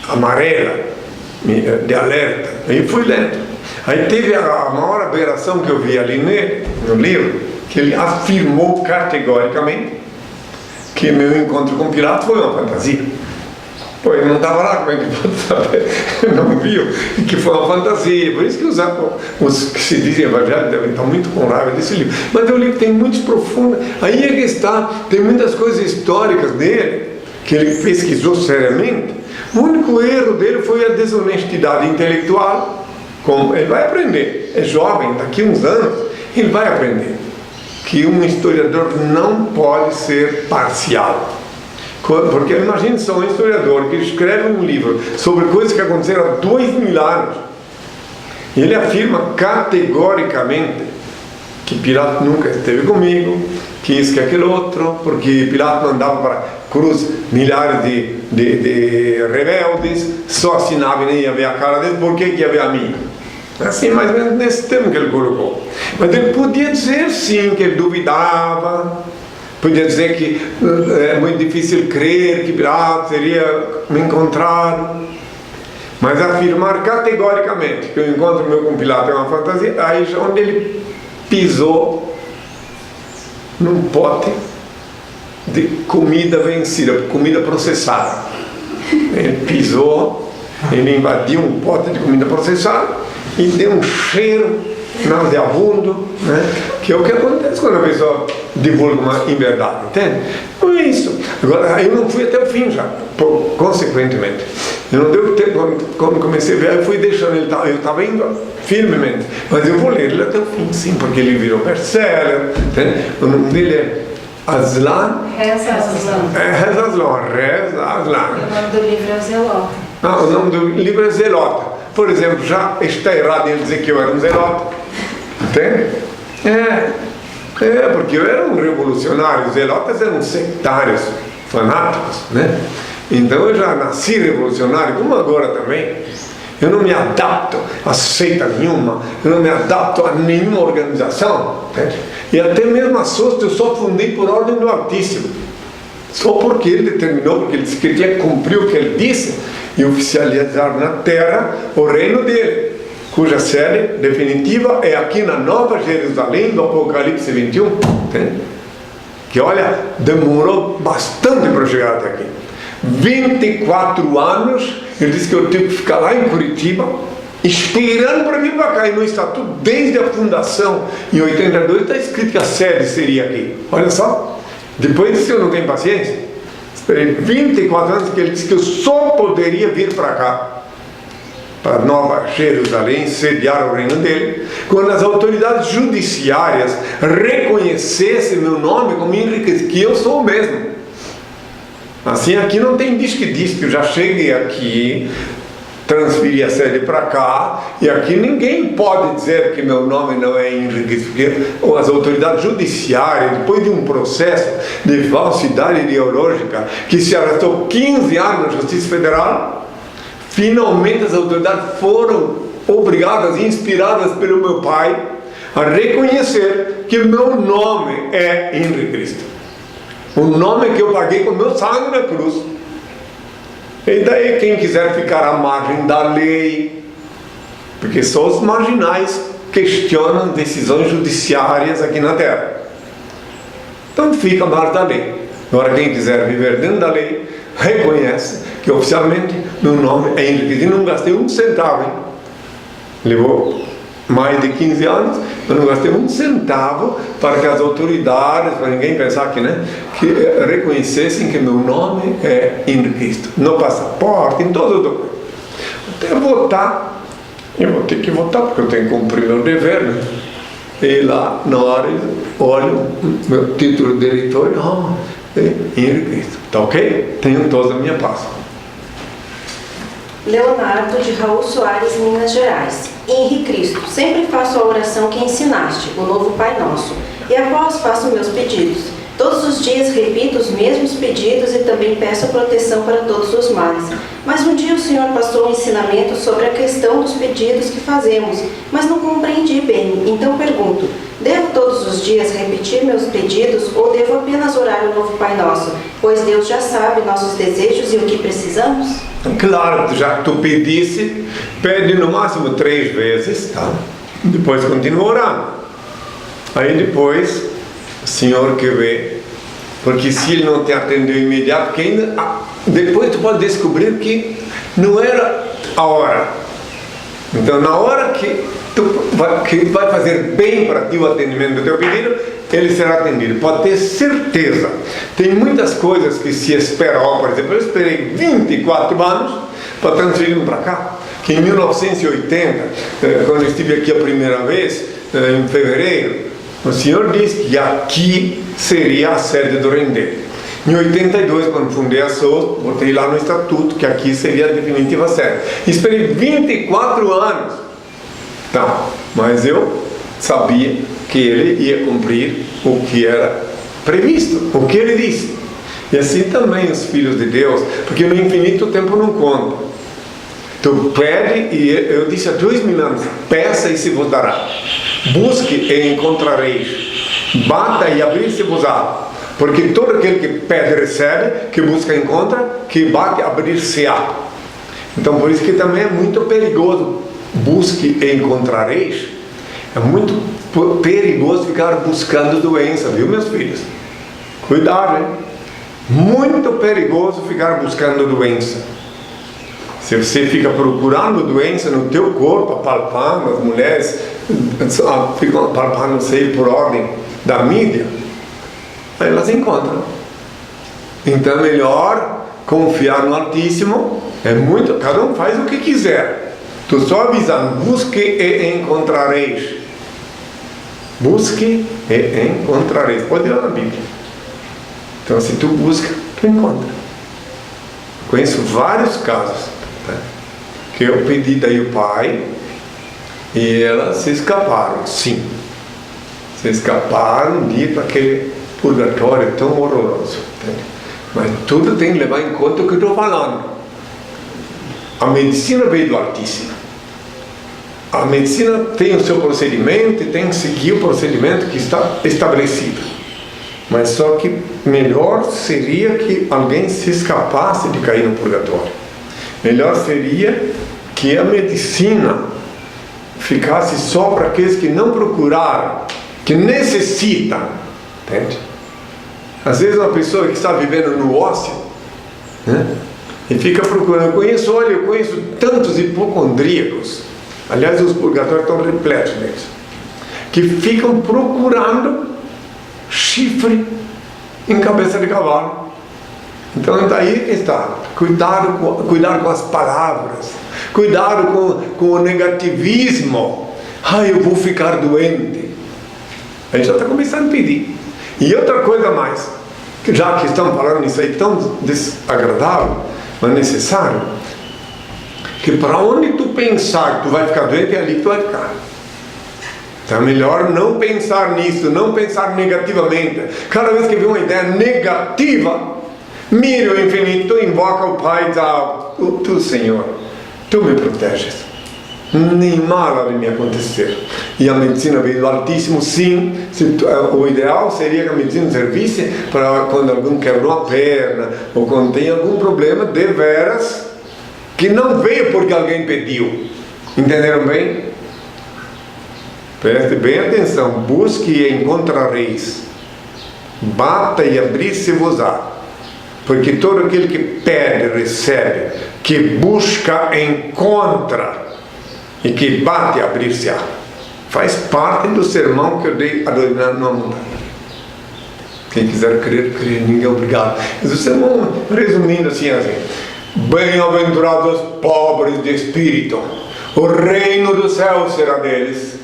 amarela de alerta. Aí fui lendo. Aí teve a maior aberração que eu vi ali no livro, que ele afirmou categoricamente que meu encontro com Pilatos foi uma fantasia. Pô, ele não estava lá, como é que pode saber? Não viu que foi uma fantasia. Por isso que os que se dizem evangélicos devem estar muito com raiva desse livro. Mas é um livro que tem muitos profundos. Aí é que está, tem muitas coisas históricas dele, que ele pesquisou seriamente. O único erro dele foi a desonestidade intelectual. Como ele vai aprender, é jovem, daqui a uns anos, ele vai aprender que um historiador não pode ser parcial. Porque imagine só um historiador que escreve um livro sobre coisas que aconteceram há 2000 anos e ele afirma categoricamente que Pilatos nunca esteve comigo, que isso, que aquele outro, porque Pilatos mandava para cruz milhares de rebeldes, só assinava e nem ia ver a cara dele, por que ia ver a mim? Assim, mais ou menos nesse termo que ele colocou. Mas ele podia dizer sim que ele duvidava, podia dizer que é muito difícil crer que Pilatos teria me encontrado, mas afirmar categoricamente que o encontro meu com Pilatos é uma fantasia, aí já onde ele pisou num pote de comida vencida, comida processada. Ele pisou, ele invadiu um pote de comida processada e deu um cheiro nauseabundo, né? Que é o que acontece quando a pessoa divulga uma inverdade, entende? Não é isso. Agora, eu não fui até o fim já, consequentemente. Eu não deu tempo, quando comecei a ver, eu fui deixando ele, eu estava indo firmemente, mas eu vou ler ele até o fim, sim, porque ele virou best-seller, entende? O nome dele é Aslan. Reza Aslan. Reza Aslan. Reza Aslan. O nome do livro é Zelota. Não, o nome do livro é Zelota. Por exemplo, já está errado em dizer que eu era um zelota. Entende? Porque eu era um revolucionário. Os zelotas eram sectários, fanáticos, né? Então eu já nasci revolucionário, como agora também. Eu não me adapto a seita nenhuma, eu não me adapto a nenhuma organização, entende? E até mesmo a SOST eu só fundei por ordem do Altíssimo. Só porque ele determinou, porque ele disse que tinha que cumprir o que ele disse e oficializar na terra o reino dele, cuja sede definitiva é aqui na Nova Jerusalém do Apocalipse 21, entende? Que olha, demorou bastante para chegar até aqui. 24 anos, ele disse que eu tive que ficar lá em Curitiba, esperando para vir para cá, e no estatuto, desde a fundação, em 82, está escrito que a sede seria aqui. Olha só, depois disso eu não tenho paciência. Esperei 24 anos, que ele disse que eu só poderia vir para cá, para Nova Jerusalém, sediar o reino dele, quando as autoridades judiciárias reconhecessem meu nome como Henrique, que eu sou o mesmo. Assim, aqui não tem diz que eu já cheguei aqui, transferi a sede para cá, e aqui ninguém pode dizer que meu nome não é Henrique, porque as autoridades judiciárias, depois de um processo de falsidade ideológica que se arrastou 15 anos na Justiça Federal, finalmente as autoridades foram obrigadas, inspiradas pelo meu pai, a reconhecer que meu nome é Henrique Cristo. O nome que eu paguei com meu sangue na cruz. E daí quem quiser ficar à margem da lei, porque só os marginais questionam decisões judiciárias aqui na terra. Então fica à margem da lei. Agora quem quiser viver dentro da lei, reconhece que oficialmente meu nome é Henrique. E não gastei um centavo, hein? Levou mais de 15 anos, eu não gastei um centavo para que as autoridades, para ninguém pensar que, né, que reconhecessem que meu nome é Henrique Cristo, no passaporte, em todo o documento. Até votar, eu vou ter que votar porque eu tenho que cumprir meu dever, né? E lá na hora olho meu título de eleitor, é Henrique Cristo, tá ok? Tenho toda a minha paz. Leonardo de Raul Soares, Minas Gerais. Henrique Cristo, sempre faço a oração que ensinaste, o novo Pai Nosso, e após faço meus pedidos. Todos os dias repito os mesmos pedidos e também peço proteção para todos os males. Mas um dia o Senhor passou um ensinamento sobre a questão dos pedidos que fazemos, mas não compreendi bem. Então pergunto, devo todos os dias repetir meus pedidos ou devo apenas orar o novo Pai Nosso? Pois Deus já sabe nossos desejos e o que precisamos? Claro, já que tu pedisse, pede no máximo 3 vezes, tá? Depois continua orando. Aí depois, o Senhor que vê, porque se Ele não te atendeu imediato, porque ainda, depois tu pode descobrir que não era a hora. Então, na hora que vai fazer bem para ti o atendimento do teu pedido, ele será atendido. Pode ter certeza. Tem muitas coisas que se esperam. Por exemplo, eu esperei 24 anos para transferir para cá. Que em 1980, quando eu estive aqui a primeira vez, em fevereiro, o Senhor disse que aqui seria a sede do reino dele. Em 82, quando fundei a SOST, botei lá no estatuto que aqui seria a definitiva sede. Esperei 24 anos. Tá, mas eu sabia que ele ia cumprir o que era previsto, o que ele disse. E assim também os filhos de Deus, porque no infinito o tempo não conta. Tu pede, e eu disse há 2000 anos, peça e se vos dará. Busque e encontrareis. Bata e abrir-se-vos-á. Porque todo aquele que pede recebe, que busca encontra, que bate abrir-se-á. Então por isso que também é muito perigoso. Busque e encontrareis. É muito perigoso ficar buscando doença, viu, meus filhos? Cuidado, hein? Muito perigoso ficar buscando doença. Se você fica procurando doença no teu corpo, palpando, as mulheres ficam palpando, sei, por ordem da mídia, aí elas encontram. Então é melhor confiar no Altíssimo. Cada um faz o que quiser. Estou só avisando, busque e encontrareis. Busque e encontrareis. Pode ir lá na Bíblia. Então se tu busca, tu encontra. Conheço vários casos, tá? Que eu pedi daí o pai e elas se escaparam, sim. Se escaparam um dia para aquele purgatório tão horroroso. Tá? Mas tudo tem que levar em conta o que eu estou falando. A medicina veio do Altíssimo. A medicina tem o seu procedimento e tem que seguir o procedimento que está estabelecido. Mas só que melhor seria que alguém se escapasse de cair no purgatório. Melhor seria que a medicina ficasse só para aqueles que não procuraram, que necessitam. Entende? Às vezes uma pessoa que está vivendo no ócio, né? E fica procurando. Eu conheço tantos hipocondríacos. Aliás, os purgatórios estão repletos deles, que ficam procurando chifre em cabeça de cavalo. Então daí que está. Cuidado com as palavras. Cuidado com o negativismo. Eu vou ficar doente. A gente já está começando a pedir. E outra coisa mais, que já que estamos falando nisso aí tão desagradável, mas necessário, que para onde tu pensar que tu vai ficar doente, é ali que tu vai ficar. Então é melhor não pensar nisso, não pensar negativamente. Cada vez que vê uma ideia negativa, mira o infinito, invoca o Pai e diz: tu, Senhor, tu me proteges. Nem mal há de me acontecer. E a medicina veio do Altíssimo, sim. O ideal seria que a medicina servisse para quando alguém quebrou a perna ou quando tem algum problema de veras, que não veio porque alguém pediu. Entenderam bem? Preste bem atenção. Busque e encontrareis. Bata e abrir-se-vos-á. Porque todo aquele que pede, recebe. Que busca, encontra. E que bate, abrir-se-á. Faz parte do sermão que eu dei a dominar numa montanha. Quem quiser crer, crer. Ninguém é obrigado. Mas o sermão, resumindo assim. Bem-aventurados os pobres de espírito, o reino do céu será deles.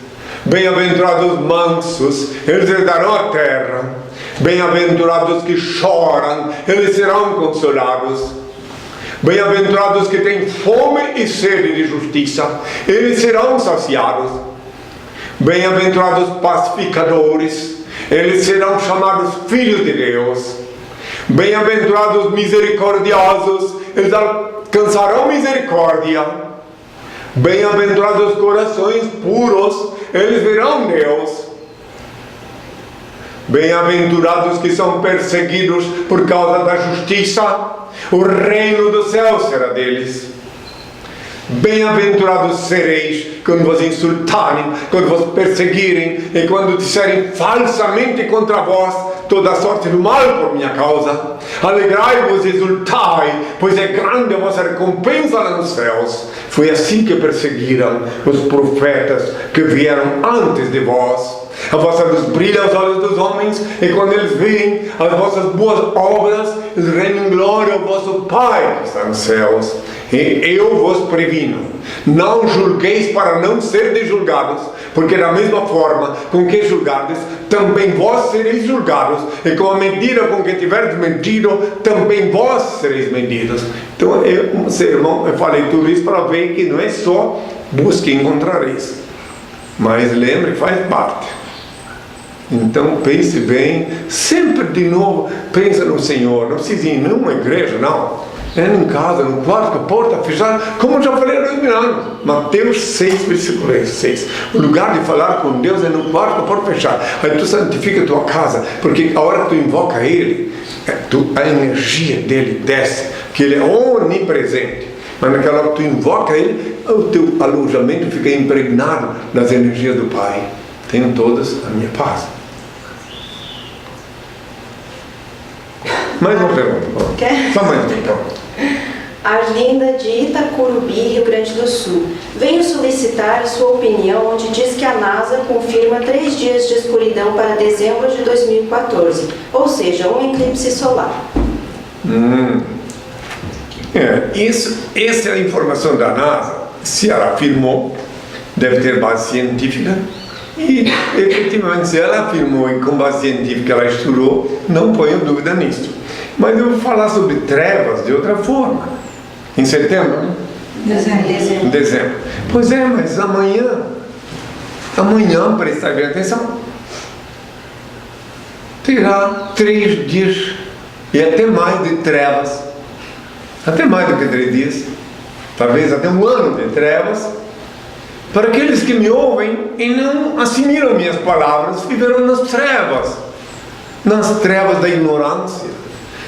Bem-aventurados os mansos, eles herdarão a terra. Bem-aventurados que choram, eles serão consolados. Bem-aventurados que têm fome e sede de justiça, eles serão saciados. Bem-aventurados pacificadores, eles serão chamados filhos de Deus. Bem-aventurados misericordiosos, eles alcançarão misericórdia. Bem-aventurados corações puros, eles verão Deus. Bem-aventurados que são perseguidos por causa da justiça, o reino do céu será deles. Bem-aventurados sereis quando vos insultarem, quando vos perseguirem e quando disserem falsamente contra vós toda sorte do mal por minha causa. Alegrai-vos e exultai, pois é grande a vossa recompensa lá nos céus. Foi assim que perseguiram os profetas que vieram antes de vós. A vossa luz brilha aos olhos dos homens, e quando eles veem as vossas boas obras, eles rendem glória ao vosso Pai que está nos céus. E eu vos previno, não julgueis para não serdes julgados, porque da mesma forma com que julgardes, também vós sereis julgados, e com a medida com que tiverdes medido, também vós sereis medidos. Então, sermão, eu falei tudo isso para ver que não é só busque e encontrareis, mas lembre, faz parte. Então pense bem, sempre de novo, pensa no Senhor. Não precisa ir em nenhuma igreja, não. É em casa, no quarto, com a porta fechada, como eu já falei há 2000 anos. Mateus 6, versículo 6. O lugar de falar com Deus é no quarto, com a porta fechada. Aí tu santifica a tua casa, porque a hora que tu invoca Ele, a energia dele desce, que Ele é onipresente. Mas naquela hora que tu invoca Ele, o teu alojamento fica impregnado das energias do Pai. Tenham todas a minha paz. Mais uma pergunta. Quer? Só mais uma pergunta. Arlinda de Itacurubi, Rio Grande do Sul. Venho solicitar a sua opinião, onde diz que a NASA confirma 3 dias de escuridão para dezembro de 2014, ou seja, um eclipse solar. Essa é a informação da NASA. Se ela afirmou, deve ter base científica. E, efetivamente, se ela afirmou e com base científica ela estudou, não ponho dúvida nisso. Mas eu vou falar sobre trevas de outra forma. Em setembro, né? Dezembro. Pois é, mas amanhã, prestar bem atenção, terá 3 dias e até mais de trevas, até mais do que 3 dias, talvez até um ano de trevas, para aqueles que me ouvem e não assimilam minhas palavras, viverão nas trevas da ignorância,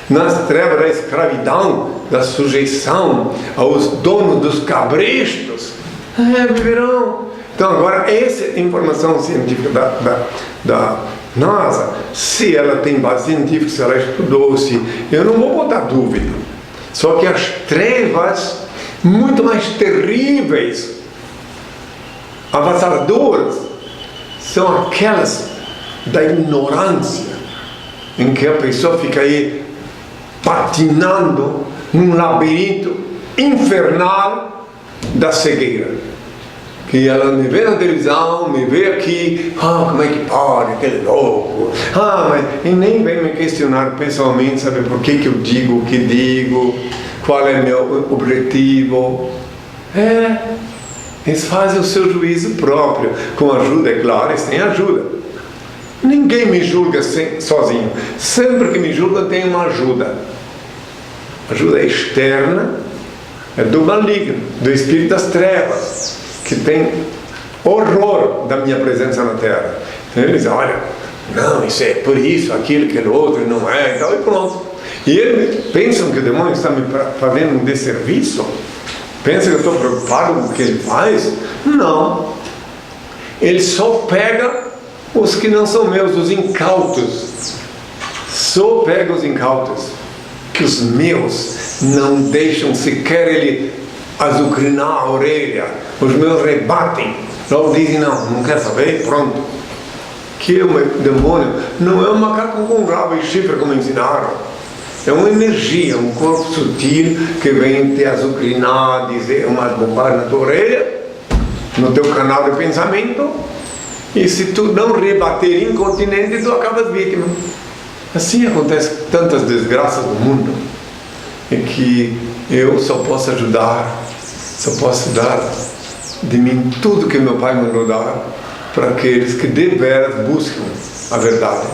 nas trevas da escravidão, da sujeição aos donos dos cabrestos. Viverão. Então agora, essa informação científica da NASA, se ela tem base científica, se ela estudou-se, eu não vou botar dúvida. Só que as trevas, muito mais terríveis, avassaladoras, são aquelas da ignorância, em que a pessoa fica aí patinando num labirinto infernal da cegueira. Que ela me vê na televisão, me vê aqui, como é que pode, aquele louco, mas e nem vem me questionar pessoalmente, sabe por que eu digo o que digo, qual é meu objetivo. Eles fazem o seu juízo próprio, com ajuda, é claro, eles têm ajuda. Ninguém me julga sozinho. Sempre que me julga tem uma ajuda. Ajuda externa é do maligno, do espírito das trevas, que tem horror da minha presença na Terra. Então eles dizem, olha, não, isso é por isso, aquilo, aquele outro, não é, e tal, e pronto. E eles pensam que o demônio está me fazendo um desserviço? Pensa que eu estou preocupado com o que ele faz? Não. Ele só pega os que não são meus, os incautos. Só pega os incautos. Que os meus não deixam sequer ele azucrinar a orelha. Os meus rebatem. Logo dizem, não quer saber, pronto. Que o demônio não é um macaco com rabo e chifre como ensinaram. É uma energia, um corpo sutil que vem te azucrinar, dizer umas bobagens na tua orelha, no teu canal de pensamento, e se tu não rebater incontinente, tu acabas vítima. Assim acontece tantas desgraças no mundo, em que eu só posso ajudar, só posso dar de mim tudo que meu Pai mandou dar para aqueles que de veras buscam a verdade.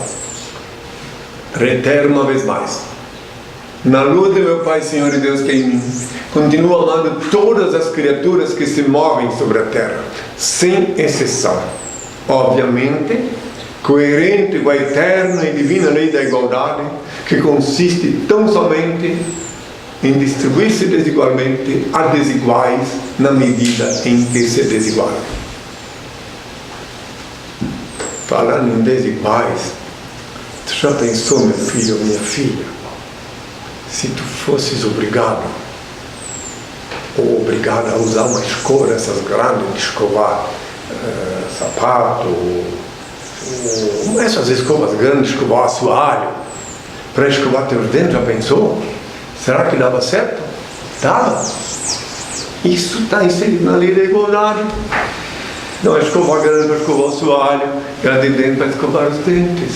Reitero uma vez mais. Na luz de meu Pai, Senhor e Deus que é em mim, continuo amando todas as criaturas que se movem sobre a terra, sem exceção. Obviamente, coerente com a eterna e divina lei da igualdade, que consiste tão somente em distribuir-se desigualmente a desiguais na medida em que se desigualam. Falando em desiguais, tu já pensou, meu filho ou minha filha, se tu fosses obrigado ou obrigada a usar uma escova, essas grandes de escovar sapato, essas escovas grandes de escovar assoalho, para escovar teus dentes, já pensou? Será que dava certo? Dava. Isso está inserido na lei da igualdade. Não é escova grande para escovar o assoalho, era de dentro para escovar os dentes.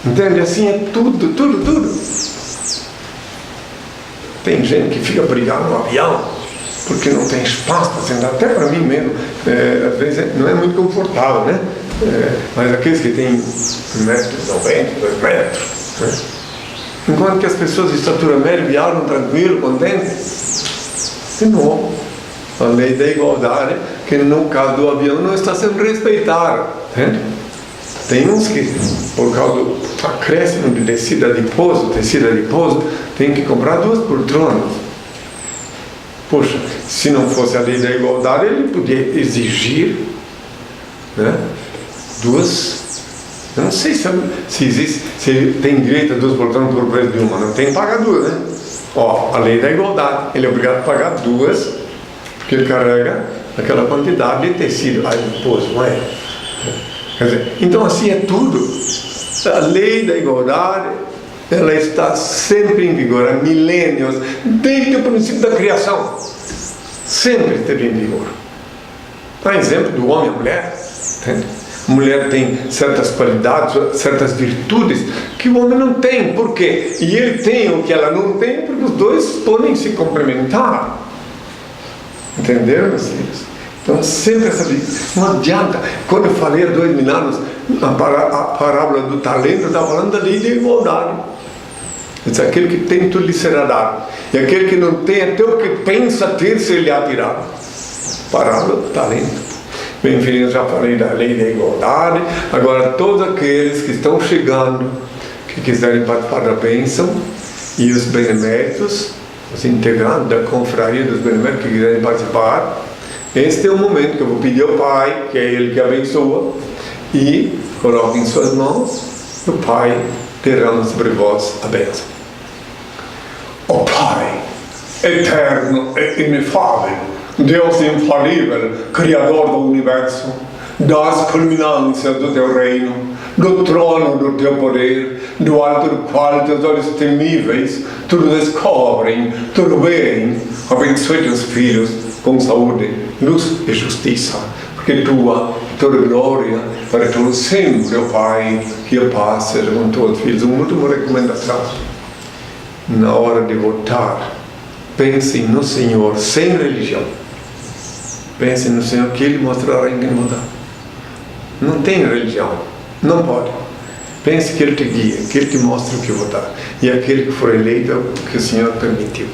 Entende? Assim é tudo. Tem gente que fica brigando no avião porque não tem espaço para sentar. Até para mim mesmo, às vezes não é muito confortável, né? Mas aqueles que têm 1,90 m, 2 metros, né? Enquanto que as pessoas de estatura média viajam tranquilo, contentes. De novo, a lei da igualdade, que no caso do avião não está sendo respeitada. Né? Tem uns que, por causa do acréscimo de tecido adiposo, tem que comprar 2 poltronas. Poxa, se não fosse a lei da igualdade, ele podia exigir, né, 2 Eu não sei se existe, se tem direito a 2 poltronas por preço de uma. Não tem que pagar 2, né? Ó, a lei da igualdade. Ele é obrigado a pagar 2, porque ele carrega aquela quantidade de tecido. Aí depois, não é? Quer dizer, então assim é tudo. A lei da igualdade, ela está sempre em vigor, há milênios, desde o princípio da criação. Sempre esteve em vigor. Dá exemplo do homem e a mulher. Entende? A mulher tem certas qualidades, certas virtudes que o homem não tem. Por quê? E ele tem o que ela não tem, porque os dois podem se complementar. Entenderam, meus filhos? Então, sempre essa vida. Não adianta. Quando eu falei há 2000 anos, a parábola do talento, eu estava falando da lei da igualdade. Aquele que tem, tudo lhe será dado. E aquele que não tem, até o que pensa ter, se lhe tirado. Parábola do talento. Bem, filho, eu já falei da lei da igualdade. Agora, todos aqueles que estão chegando, que quiserem participar da bênção, e os beneméritos, os integrantes da confraria dos beneméritos que quiserem participar, este é o momento que eu vou pedir ao Pai, que é Ele que abençoa, e coloque em suas mãos, e o Pai derrama sobre vós a bênção. Ó Pai, eterno e inefável, Deus infalível, Criador do Universo, das culminâncias do Teu reino, do trono do Teu poder, do alto do qual Teus olhos temíveis tudo descobrem, tudo veem. Abençoe Teus filhos com saúde, luz e justiça, porque Tua toda glória para todo sempre, ó Pai, que a paz seja com todos os filhos. Uma última recomendação: na hora de votar, pense no Senhor sem religião. Pense no Senhor, que Ele mostrará em quem votar. Não tem religião, não pode. Pense que Ele te guia, que Ele te mostra o que votar. E aquele que for eleito é o que o Senhor permitiu.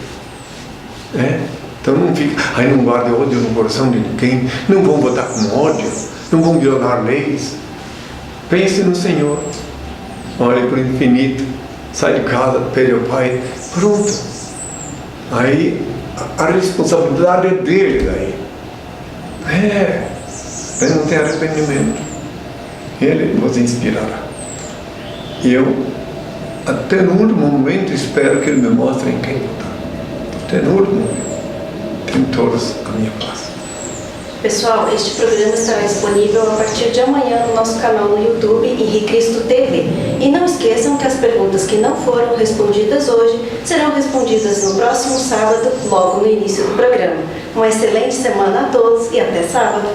Então não fique, não guarde ódio no coração de ninguém, não vão votar com ódio, não vão violar leis. Pense no Senhor, olhe para o infinito, sai de casa, pede ao Pai, pronto. Aí a responsabilidade é dele daí. Ele não tem arrependimento. Ele vos inspirará. E eu, até no último momento, espero que Ele me mostre em quem votar. Até no último momento. Tem todos a minha paz. Pessoal, este programa estará disponível a partir de amanhã no nosso canal no YouTube, Henri Cristo TV. E não esqueçam que as perguntas que não foram respondidas hoje serão respondidas no próximo sábado, logo no início do programa. Uma excelente semana a todos e até sábado!